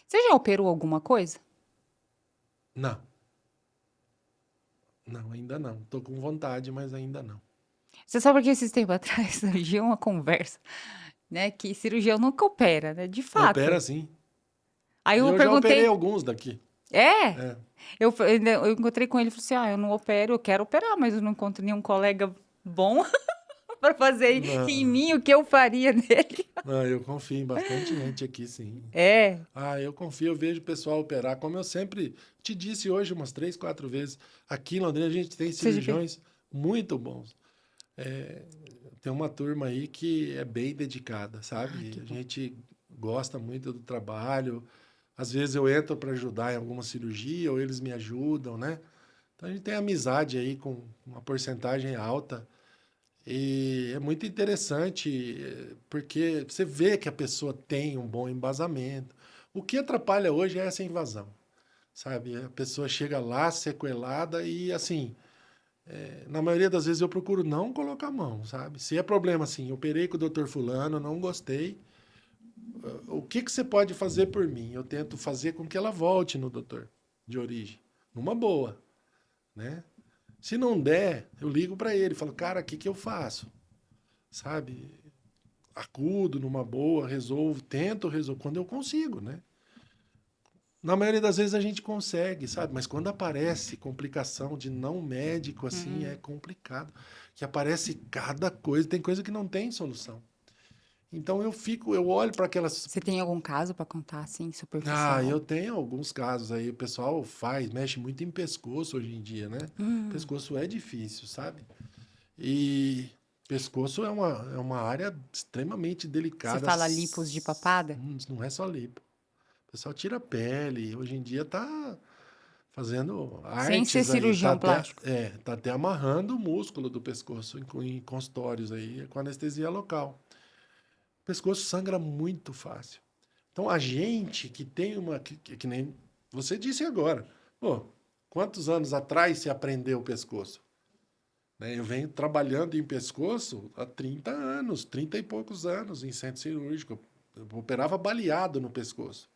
Você já operou alguma coisa? Não, não, ainda não. Tô com vontade, mas ainda não. Você sabe que esses tempos atrás surgiu uma conversa, né? Que cirurgião nunca opera, né? De fato. Opera sim. Aí eu Eu já operei perguntei, alguns daqui. é? É. Eu encontrei com ele e falei assim: ah, eu não opero, eu quero operar, mas eu não encontro nenhum colega bom para fazer em Não, mim o que eu faria nele. não, eu confio em bastante gente aqui, sim. É. Ah, eu confio, eu vejo o pessoal operar, como eu sempre te disse hoje umas 3, 4 vezes. Aqui em Londrina a gente tem Seja que. cirurgiões muito bons. É, tem uma turma aí que é bem dedicada, Ai, sabe? que A bom. gente gosta muito do trabalho. Às vezes eu entro para ajudar em alguma cirurgia ou eles me ajudam, né? Então a gente tem amizade aí com uma porcentagem alta. E é muito interessante, porque você vê que a pessoa tem um bom embasamento. O que atrapalha hoje é essa invasão, sabe? A pessoa chega lá sequelada e, assim, na maioria das vezes eu procuro não colocar a mão, sabe? Se é problema assim, eu operei com o doutor fulano, não gostei, o que que você pode fazer por mim? Eu tento fazer com que ela volte no doutor de origem, numa boa, né? Se não der, eu ligo para ele, falo, cara, o que que eu faço? Sabe? Acudo numa boa, resolvo, tento resolver quando eu consigo, né? Na maioria das vezes a gente consegue, sabe? Mas quando aparece complicação de não médico, assim, é complicado. Que aparece cada coisa, tem coisa que não tem solução. Então eu olho para aquelas. Você tem algum caso para contar, assim, Ah, superficial? eu tenho alguns casos aí, o pessoal mexe muito em pescoço hoje em dia, né? Pescoço é difícil, sabe? E pescoço é uma área extremamente Você delicada. fala lipos de papada? Não é só lipo. O pessoal tira a pele. Hoje em dia tá fazendo Sem ser artes aí. cirurgião plástico. Tá até amarrando o músculo do pescoço em consultórios aí, com anestesia local. O pescoço sangra muito fácil. Então a gente que tem uma. Que nem você disse agora. Pô, quantos anos atrás você aprendeu o pescoço? Né? Eu venho trabalhando em pescoço há 30 anos, 30 e poucos anos em centro cirúrgico. Eu operava baleado no pescoço.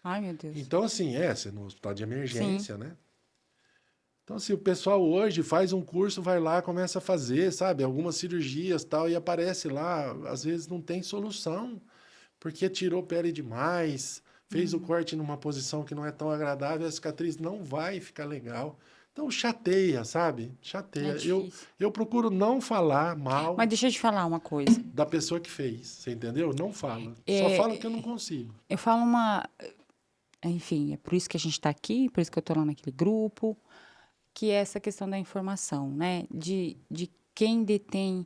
Ai, meu Deus. Então, assim, você no hospital de Sim. emergência, né? Então, assim, o pessoal hoje faz um curso, vai lá, começa a fazer, sabe? Algumas cirurgias tal, e aparece lá, às vezes não tem solução, porque tirou pele demais, fez o corte numa posição que não é tão agradável, a cicatriz não vai ficar legal. Então, chateia, sabe? É Chateia. Eu, difícil. eu procuro não falar Mas mal deixa eu te falar uma coisa. da pessoa que fez, você entendeu? Não fala. Só fala É, que eu não consigo. eu falo uma. Enfim, é por isso que a gente está aqui, por isso que eu estou lá naquele grupo, que é essa questão da informação, né? De quem detém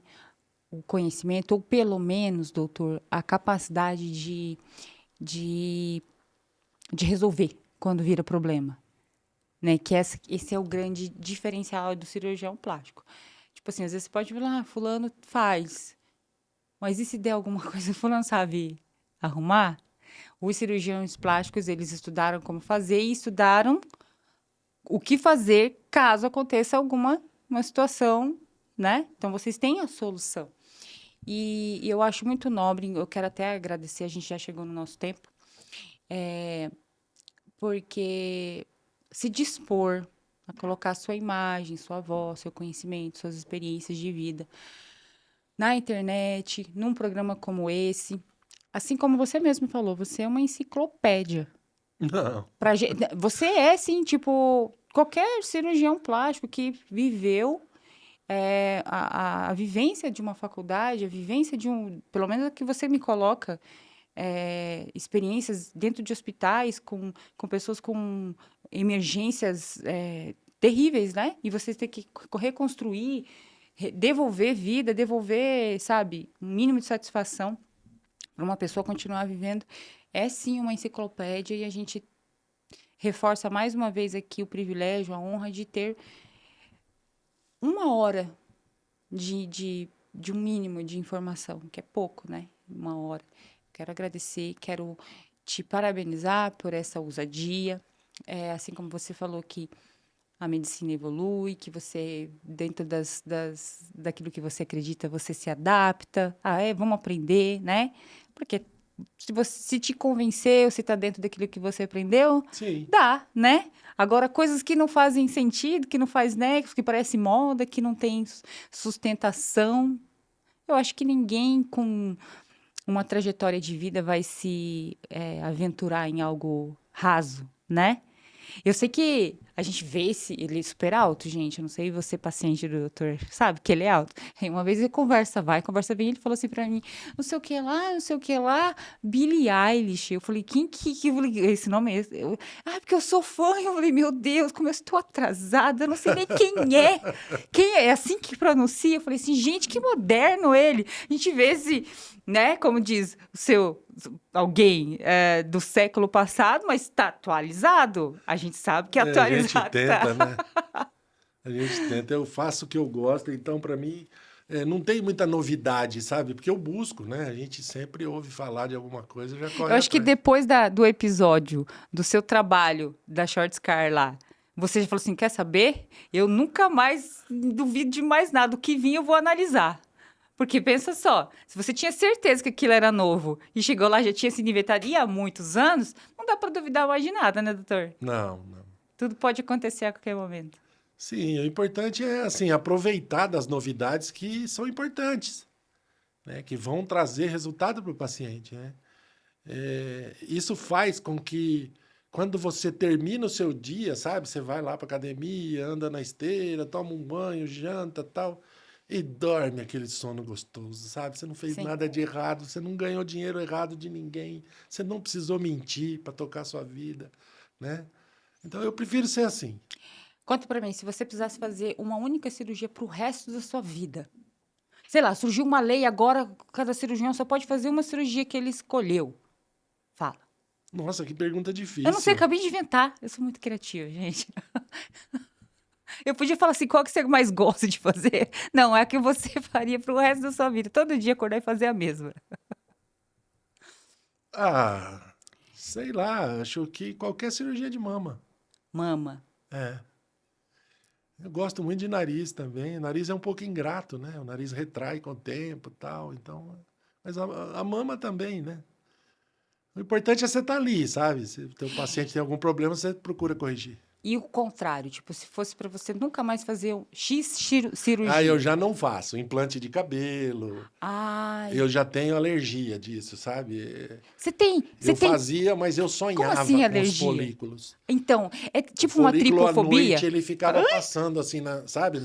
o conhecimento, ou pelo menos, doutor, a capacidade de, de resolver quando vira problema, né? Que esse é o grande diferencial do cirurgião plástico. Tipo assim, às vezes você pode vir lá, fulano faz, mas e se der alguma coisa, fulano sabe arrumar? Os cirurgiões plásticos, eles estudaram como fazer e estudaram o que fazer caso aconteça alguma uma situação, né? Então, vocês têm a solução. E eu acho muito nobre, eu quero até agradecer, a gente já chegou no nosso tempo, porque se dispor a colocar sua imagem, sua voz, seu conhecimento, suas experiências de vida na internet, num programa como esse, assim como você mesmo falou, você é uma enciclopédia. Não. Você é, sim, tipo, qualquer cirurgião plástico que viveu a vivência de uma faculdade, a vivência de um. Pelo menos a que você me coloca, experiências dentro de hospitais com pessoas com emergências terríveis, né? E você tem que reconstruir, devolver vida, devolver, sabe, um mínimo de satisfação para uma pessoa continuar vivendo, é sim uma enciclopédia e a gente reforça mais uma vez aqui o privilégio, a honra de ter 1 hora de um mínimo de informação, que é pouco, né? 1 hora. Quero agradecer, quero te parabenizar por essa ousadia. Assim como você falou que a medicina evolui, que você, dentro daquilo que você acredita, você se adapta. Vamos aprender, né? Porque se te convenceu, se está dentro daquilo que você aprendeu, Sim. dá, né? Agora, coisas que não fazem sentido, que não faz nexo, que parece moda, que não tem sustentação, eu acho que ninguém com uma trajetória de vida vai se aventurar em algo raso, né? Eu sei que a gente vê ele é super alto, gente. Eu não sei você, paciente do doutor, sabe que ele é alto. Aí uma vez ele conversa vem, ele falou assim pra mim, não sei o que lá, não sei o que lá, Billie Eilish. Eu falei, quem que esse nome é esse? Porque eu sou fã. Eu falei, meu Deus, como eu estou atrasada, eu não sei nem quem é. Quem é? É assim que pronuncia? Eu falei assim, gente, que moderno ele. A gente vê esse, né, como diz alguém do século passado, mas está atualizado. A gente sabe que é A gente atualizado. tenta, né? A gente tenta, eu faço o que eu gosto, então para mim não tem muita novidade, sabe? Porque eu busco, né? A gente sempre ouve falar de alguma coisa e já corre Eu acho que atrás. depois do episódio do seu trabalho da Short Car lá, você já falou assim, quer saber? Eu nunca mais duvido de mais nada. O que vir eu vou analisar. Porque pensa só, se você tinha certeza que aquilo era novo e chegou lá já tinha sido inventado há muitos anos, não dá para duvidar mais de nada, né, doutor? Não, não. Tudo pode acontecer a qualquer momento. Sim, o importante é assim aproveitar das novidades que são importantes, né? Que vão trazer resultado para o paciente, né? Isso faz com que quando você termina o seu dia, sabe? Você vai lá para academia, anda na esteira, toma um banho, janta, tal, e dorme aquele sono gostoso, sabe? Você não fez Sim. nada de errado, você não ganhou dinheiro errado de ninguém, você não precisou mentir para tocar sua vida, né? Então eu prefiro ser assim. Conta pra mim, se você precisasse fazer uma única cirurgia pro resto da sua vida. Sei lá, surgiu uma lei agora, cada cirurgião só pode fazer uma cirurgia que ele escolheu. Fala. Nossa, que pergunta Eu não sei, difícil. acabei de inventar. Eu sou muito criativa, gente. Eu podia falar assim, qual que você mais gosta de fazer? Não, é a que você faria pro resto da sua vida. Todo dia acordar e fazer a mesma. Ah, sei lá, acho que qualquer cirurgia de mama. Mama. É. Eu gosto muito de nariz também. O nariz é um pouco ingrato, né? O nariz retrai com o tempo e tal. Então, mas a mama também, né? O importante é você estar ali, sabe? Se o teu paciente tem algum problema, você procura corrigir. E o contrário, tipo, se fosse pra você nunca mais fazer X Ah, eu cirurgia. já não faço implante de cabelo. Ai. Eu já tenho alergia disso, sabe? Você Eu tem. fazia, mas eu Como sonhava assim com os alergia? folículos. Então, é O tipo uma folículo à noite tripofobia? ele ficava passando assim, sabe?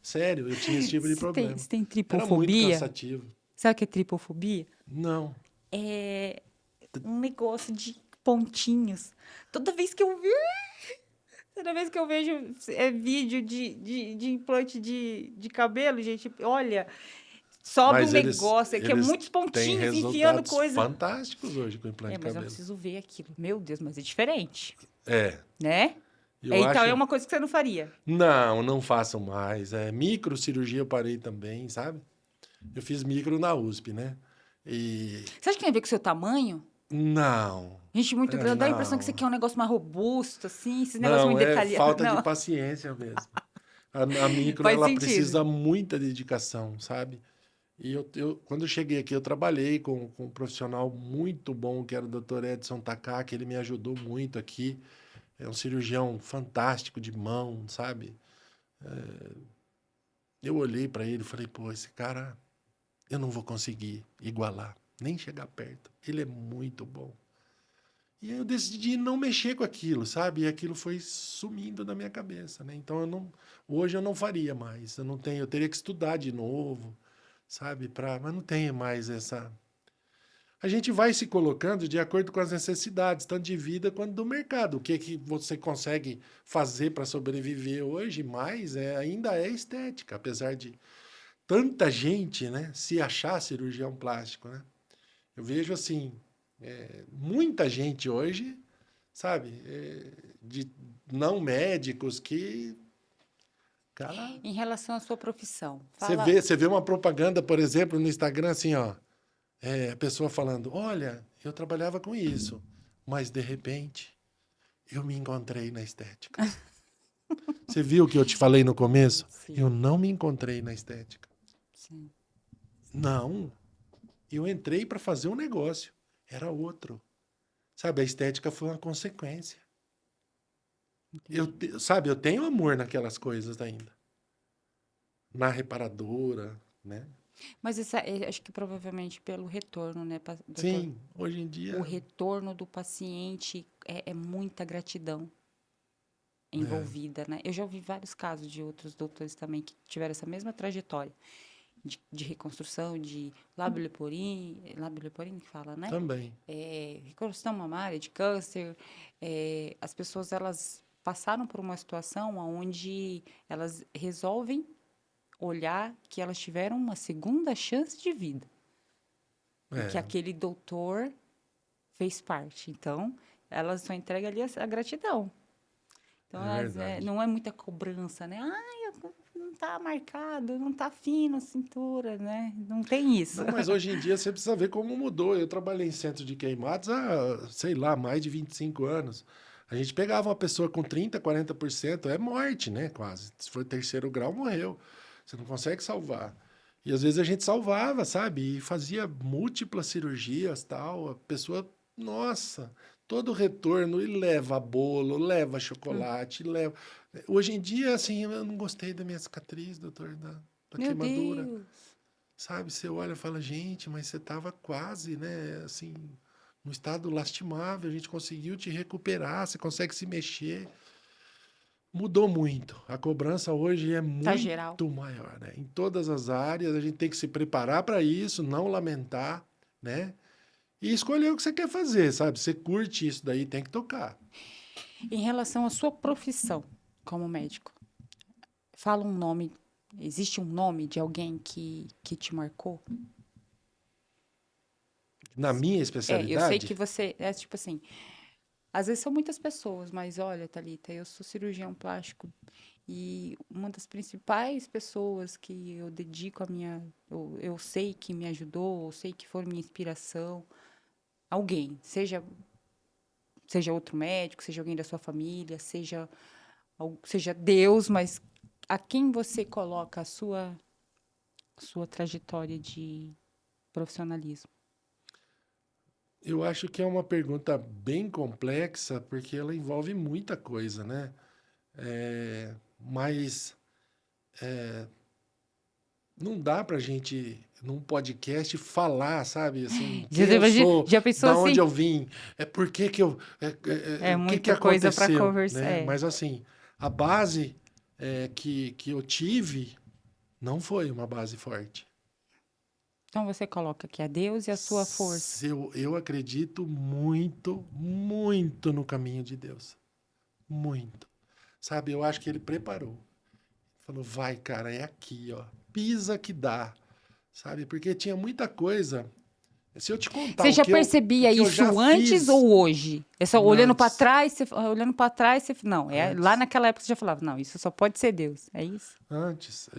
Sério, eu tinha esse tipo de problema. Você tem Era muito tripofobia? cansativo. Sabe o que é tripofobia? Não. É um negócio de pontinhos. Toda vez que eu vi, toda vez que eu vejo vídeo de implante de cabelo, gente, olha, sobe um Mas eles, negócio aqui, é eles muitos têm pontinhos enfiando resultados coisa. fantásticos hoje com implante de Mas eu cabelo. preciso ver aquilo. Meu Deus, mas é diferente, É, né? eu Então é acho. uma coisa que você não faria. Não, não façam mais. Microcirurgia eu parei também, sabe? Eu fiz micro na USP, né? E. Você acha que tem a ver com o seu tamanho? Não. Gente muito grande, dá a impressão que você Não. quer um negócio mais robusto, assim, esses negócios Não, muito é detalhados. falta de Não, paciência mesmo. A micro, faz ela sentido. precisa muita dedicação, sabe? E quando eu cheguei aqui, eu trabalhei com um profissional muito bom, que era o Dr. Edson Takaki, ele me ajudou muito aqui. É um cirurgião fantástico de mão, sabe? Eu olhei para ele e falei, pô, esse cara, eu não vou conseguir igualar, nem chegar perto. Ele é muito bom. E aí eu decidi não mexer com aquilo, sabe? E aquilo foi sumindo da minha cabeça, né? Então hoje eu não faria mais. Eu teria que estudar de novo, sabe? Mas não tenho mais essa. A gente vai se colocando de acordo com as necessidades, tanto de vida quanto do mercado. O que você consegue fazer para sobreviver hoje mais ainda é estética, apesar de tanta gente, né, se achar cirurgião plástico, né? Eu vejo assim, muita gente hoje, sabe, de não médicos que, cara, Em relação à sua profissão, você fala. vê uma propaganda, por exemplo, no Instagram, assim, ó, a pessoa falando, olha, eu trabalhava com isso, mas de repente eu me encontrei na estética. Você viu o que eu te falei no começo? Eu Sim, não me encontrei na estética. sim. Não, eu entrei para fazer um negócio, era outro. Sabe, a estética foi uma consequência. Sabe, eu tenho amor naquelas coisas ainda. Na reparadora, né? Mas acho que provavelmente pelo retorno, né, doutor? Sim, hoje em O dia. retorno do paciente é muita gratidão É, envolvida, né? Eu já ouvi vários casos de outros doutores também que tiveram essa mesma trajetória de reconstrução de lábio leporino que fala, né? também. Reconstrução mamária, de câncer. As pessoas, elas passaram por uma situação onde elas resolvem olhar que elas tiveram uma segunda chance de vida. E que É, aquele doutor fez parte. Então, elas só entregam ali a gratidão. Então, é verdade. não é muita cobrança, né? Não tá marcado, não tá fino a cintura, né? Não tem isso. Não, mas hoje em dia você precisa ver como mudou. Eu trabalhei em centro de queimados há, sei lá, mais de 25 anos. A gente pegava uma pessoa com 30, 40%, é morte, né? Quase. Se for terceiro grau, morreu. Você não consegue salvar. E às vezes a gente salvava, sabe? E fazia múltiplas cirurgias, tal. A pessoa, nossa, todo o retorno e leva bolo, leva chocolate, leva. Hoje em dia, assim, eu não gostei da minha cicatriz, doutor, da Meu queimadura. Deus! Sabe, você olha e fala, gente, mas você estava quase, né, assim, num estado lastimável, a gente conseguiu te recuperar, você consegue se mexer. Mudou muito. A cobrança hoje é Tá geral. muito maior, né? Em todas as áreas, a gente tem que se preparar para isso, não lamentar, né? E escolher o que você quer fazer, sabe? Você curte isso daí, tem que tocar. Em relação à sua profissão como médico, fala um nome. Existe um nome de alguém que te marcou? Na minha Eu sei que especialidade, você. É tipo assim. Às vezes são muitas pessoas, mas olha, Thalita, eu sou cirurgião plástico e uma das principais pessoas que eu dedico a minha. Eu sei que me ajudou, eu sei que foi minha inspiração, alguém, seja outro médico, seja alguém da sua família, seja Deus, mas a quem você coloca a sua trajetória de profissionalismo? eu acho que é uma pergunta bem complexa, porque ela envolve muita coisa, né? Mas não dá pra gente, num podcast, falar, sabe, assim, quem eu sou, Já pensou da onde assim? eu vim, por que que eu, É o que que muita coisa para aconteceu, conversar. né? Mas assim, a base que eu tive não foi uma base forte. Então você coloca aqui a Deus e a sua força. Eu acredito muito, muito no caminho de Deus. Muito. Sabe, eu acho que ele preparou. Falou, vai, cara, é aqui, ó. Pisa que dá. Sabe? Porque tinha muita coisa. Se eu te contar Você já o percebia que eu já isso antes fiz ou hoje? É só antes, olhando para trás, não, lá antes, naquela época você já falava, não, isso só pode ser Deus. É isso? antes,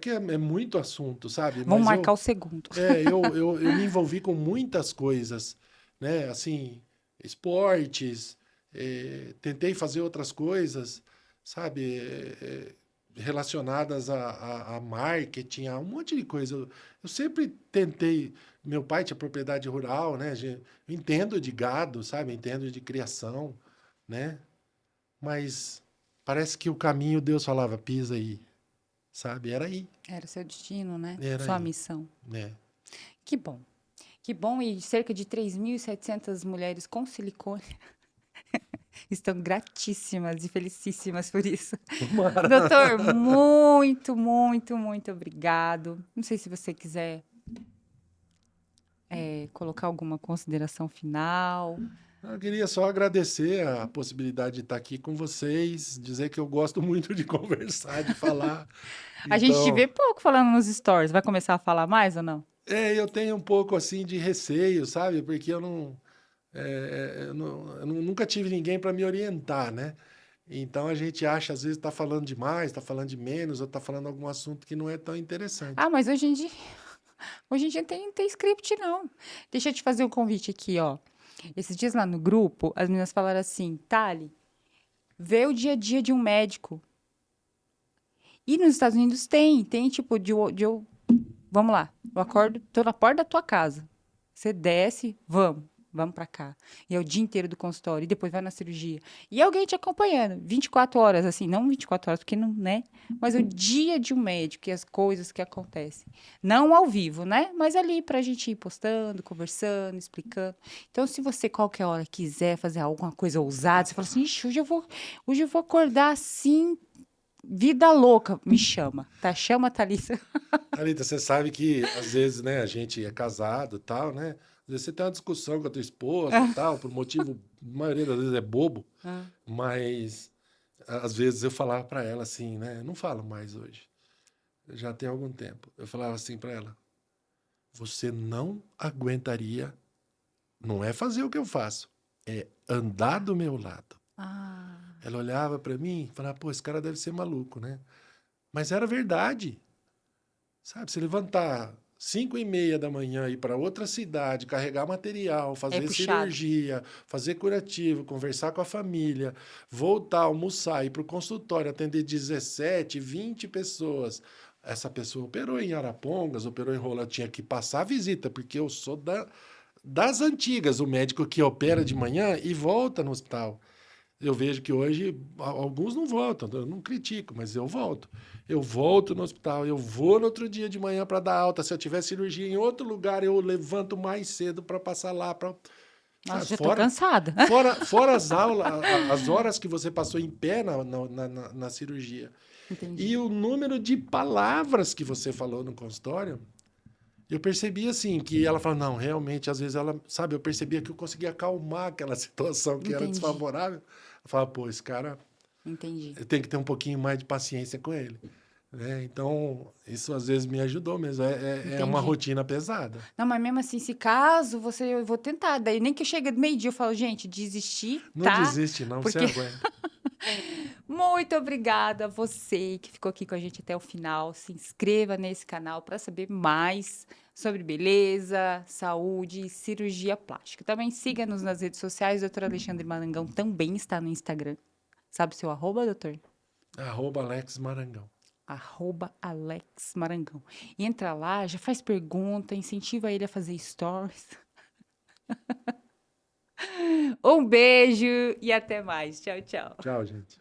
que é muito assunto, sabe? Vamos Mas marcar o segundo. eu me envolvi com muitas coisas, né? Assim, esportes, tentei fazer outras coisas, sabe? Relacionadas a marketing, a um monte de coisa. Eu sempre tentei. Meu pai tinha propriedade rural, né? Eu entendo de gado, sabe? Entendo de criação, né? Mas parece que o caminho Deus falava, pisa aí, sabe? Era aí, Era o seu destino, né? era Sua aí, missão. né? Que bom. Que bom, e cerca de 3.700 mulheres com silicone estão gratíssimas e felicíssimas por isso. Tomara. Doutor, muito, muito, muito obrigado. Não sei se você quiser colocar alguma consideração final. Eu queria só agradecer a possibilidade de estar aqui com vocês, dizer que eu gosto muito de conversar, de falar. A gente te Então, vê pouco falando nos stories. Vai começar a falar mais ou não? eu tenho um pouco assim de receio, sabe? Porque eu nunca tive ninguém para me orientar, né? Então a gente acha, às vezes, está falando demais, está falando de menos, ou está falando algum assunto que não é tão interessante. Ah, mas hoje em dia tem script, não. Deixa eu te fazer um convite aqui, ó. Esses dias lá no grupo, as meninas falaram assim, Thali, vê o dia a dia de um médico. E nos Estados Unidos tem tipo, vamos lá, eu acordo, tô na porta da tua casa. Você desce, vamos pra cá. E é o dia inteiro do consultório, e depois vai na cirurgia. E alguém te acompanhando, 24 horas, assim, não 24 horas, porque não, né? Mas o dia de um médico e as coisas que acontecem. Não ao vivo, né? Mas ali pra gente ir postando, conversando, explicando. Então, se você qualquer hora quiser fazer alguma coisa ousada, você fala assim, ixi, hoje eu vou acordar assim, vida louca, me chama, tá? Chama a Thalissa. Thalita, você sabe que às vezes, né, a gente é casado e tal, né? Às vezes você tem uma discussão com a tua esposa, tal, por motivo, a maioria das vezes é bobo, Ah, mas às vezes eu falava para ela assim, né? Não falo mais hoje, já tem algum tempo. Eu falava assim para ela: você não aguentaria, não é fazer o que eu faço, é andar do meu lado. ah, Ela olhava para mim e falava: pô, esse cara deve ser maluco, né? Mas era verdade. Sabe, se levantar 5:30 da manhã, ir para outra cidade, carregar material, é fazer puxado. cirurgia, fazer curativo, conversar com a família, voltar, almoçar, ir para o consultório, atender 17, 20 pessoas. Essa pessoa operou em Arapongas, operou em Rola, tinha que passar a visita, porque eu sou das antigas, o médico que opera de manhã e volta no hospital. Eu vejo que hoje alguns não voltam, eu não critico, mas eu volto. Eu volto no hospital, eu vou no outro dia de manhã para dar alta. Se eu tiver cirurgia em outro lugar, eu levanto mais cedo para passar lá. Nossa, Sabe? já tô Fora, cansada. fora as aulas, as horas que você passou em pé na cirurgia. Entendi. E o número de palavras que você falou no consultório, eu percebi assim, que ela fala, não, realmente, às vezes ela, sabe, eu percebia que eu conseguia acalmar aquela situação que era Entendi. desfavorável. Eu falava, pô, esse cara, Entendi. eu tenho que ter um pouquinho mais de paciência com ele. Né? Então, isso às vezes me ajudou mesmo. É uma Entendi. rotina pesada. Não, mas mesmo assim, se caso você, eu vou tentar. Daí nem que eu chegue do meio-dia, eu falo, gente, desistir, Não tá? desiste, não, você Porque aguenta. muito obrigada a você que ficou aqui com a gente até o final. Se inscreva nesse canal para saber mais sobre beleza, saúde e cirurgia plástica. Também siga-nos nas redes sociais. Doutor Alexandre Marangão também está no Instagram. Sabe o seu arroba, doutor? @Alex Marangão. @Alex Marangão. Entra lá, já faz pergunta, incentiva ele a fazer stories. Um beijo e até mais. Tchau, tchau. Tchau, gente.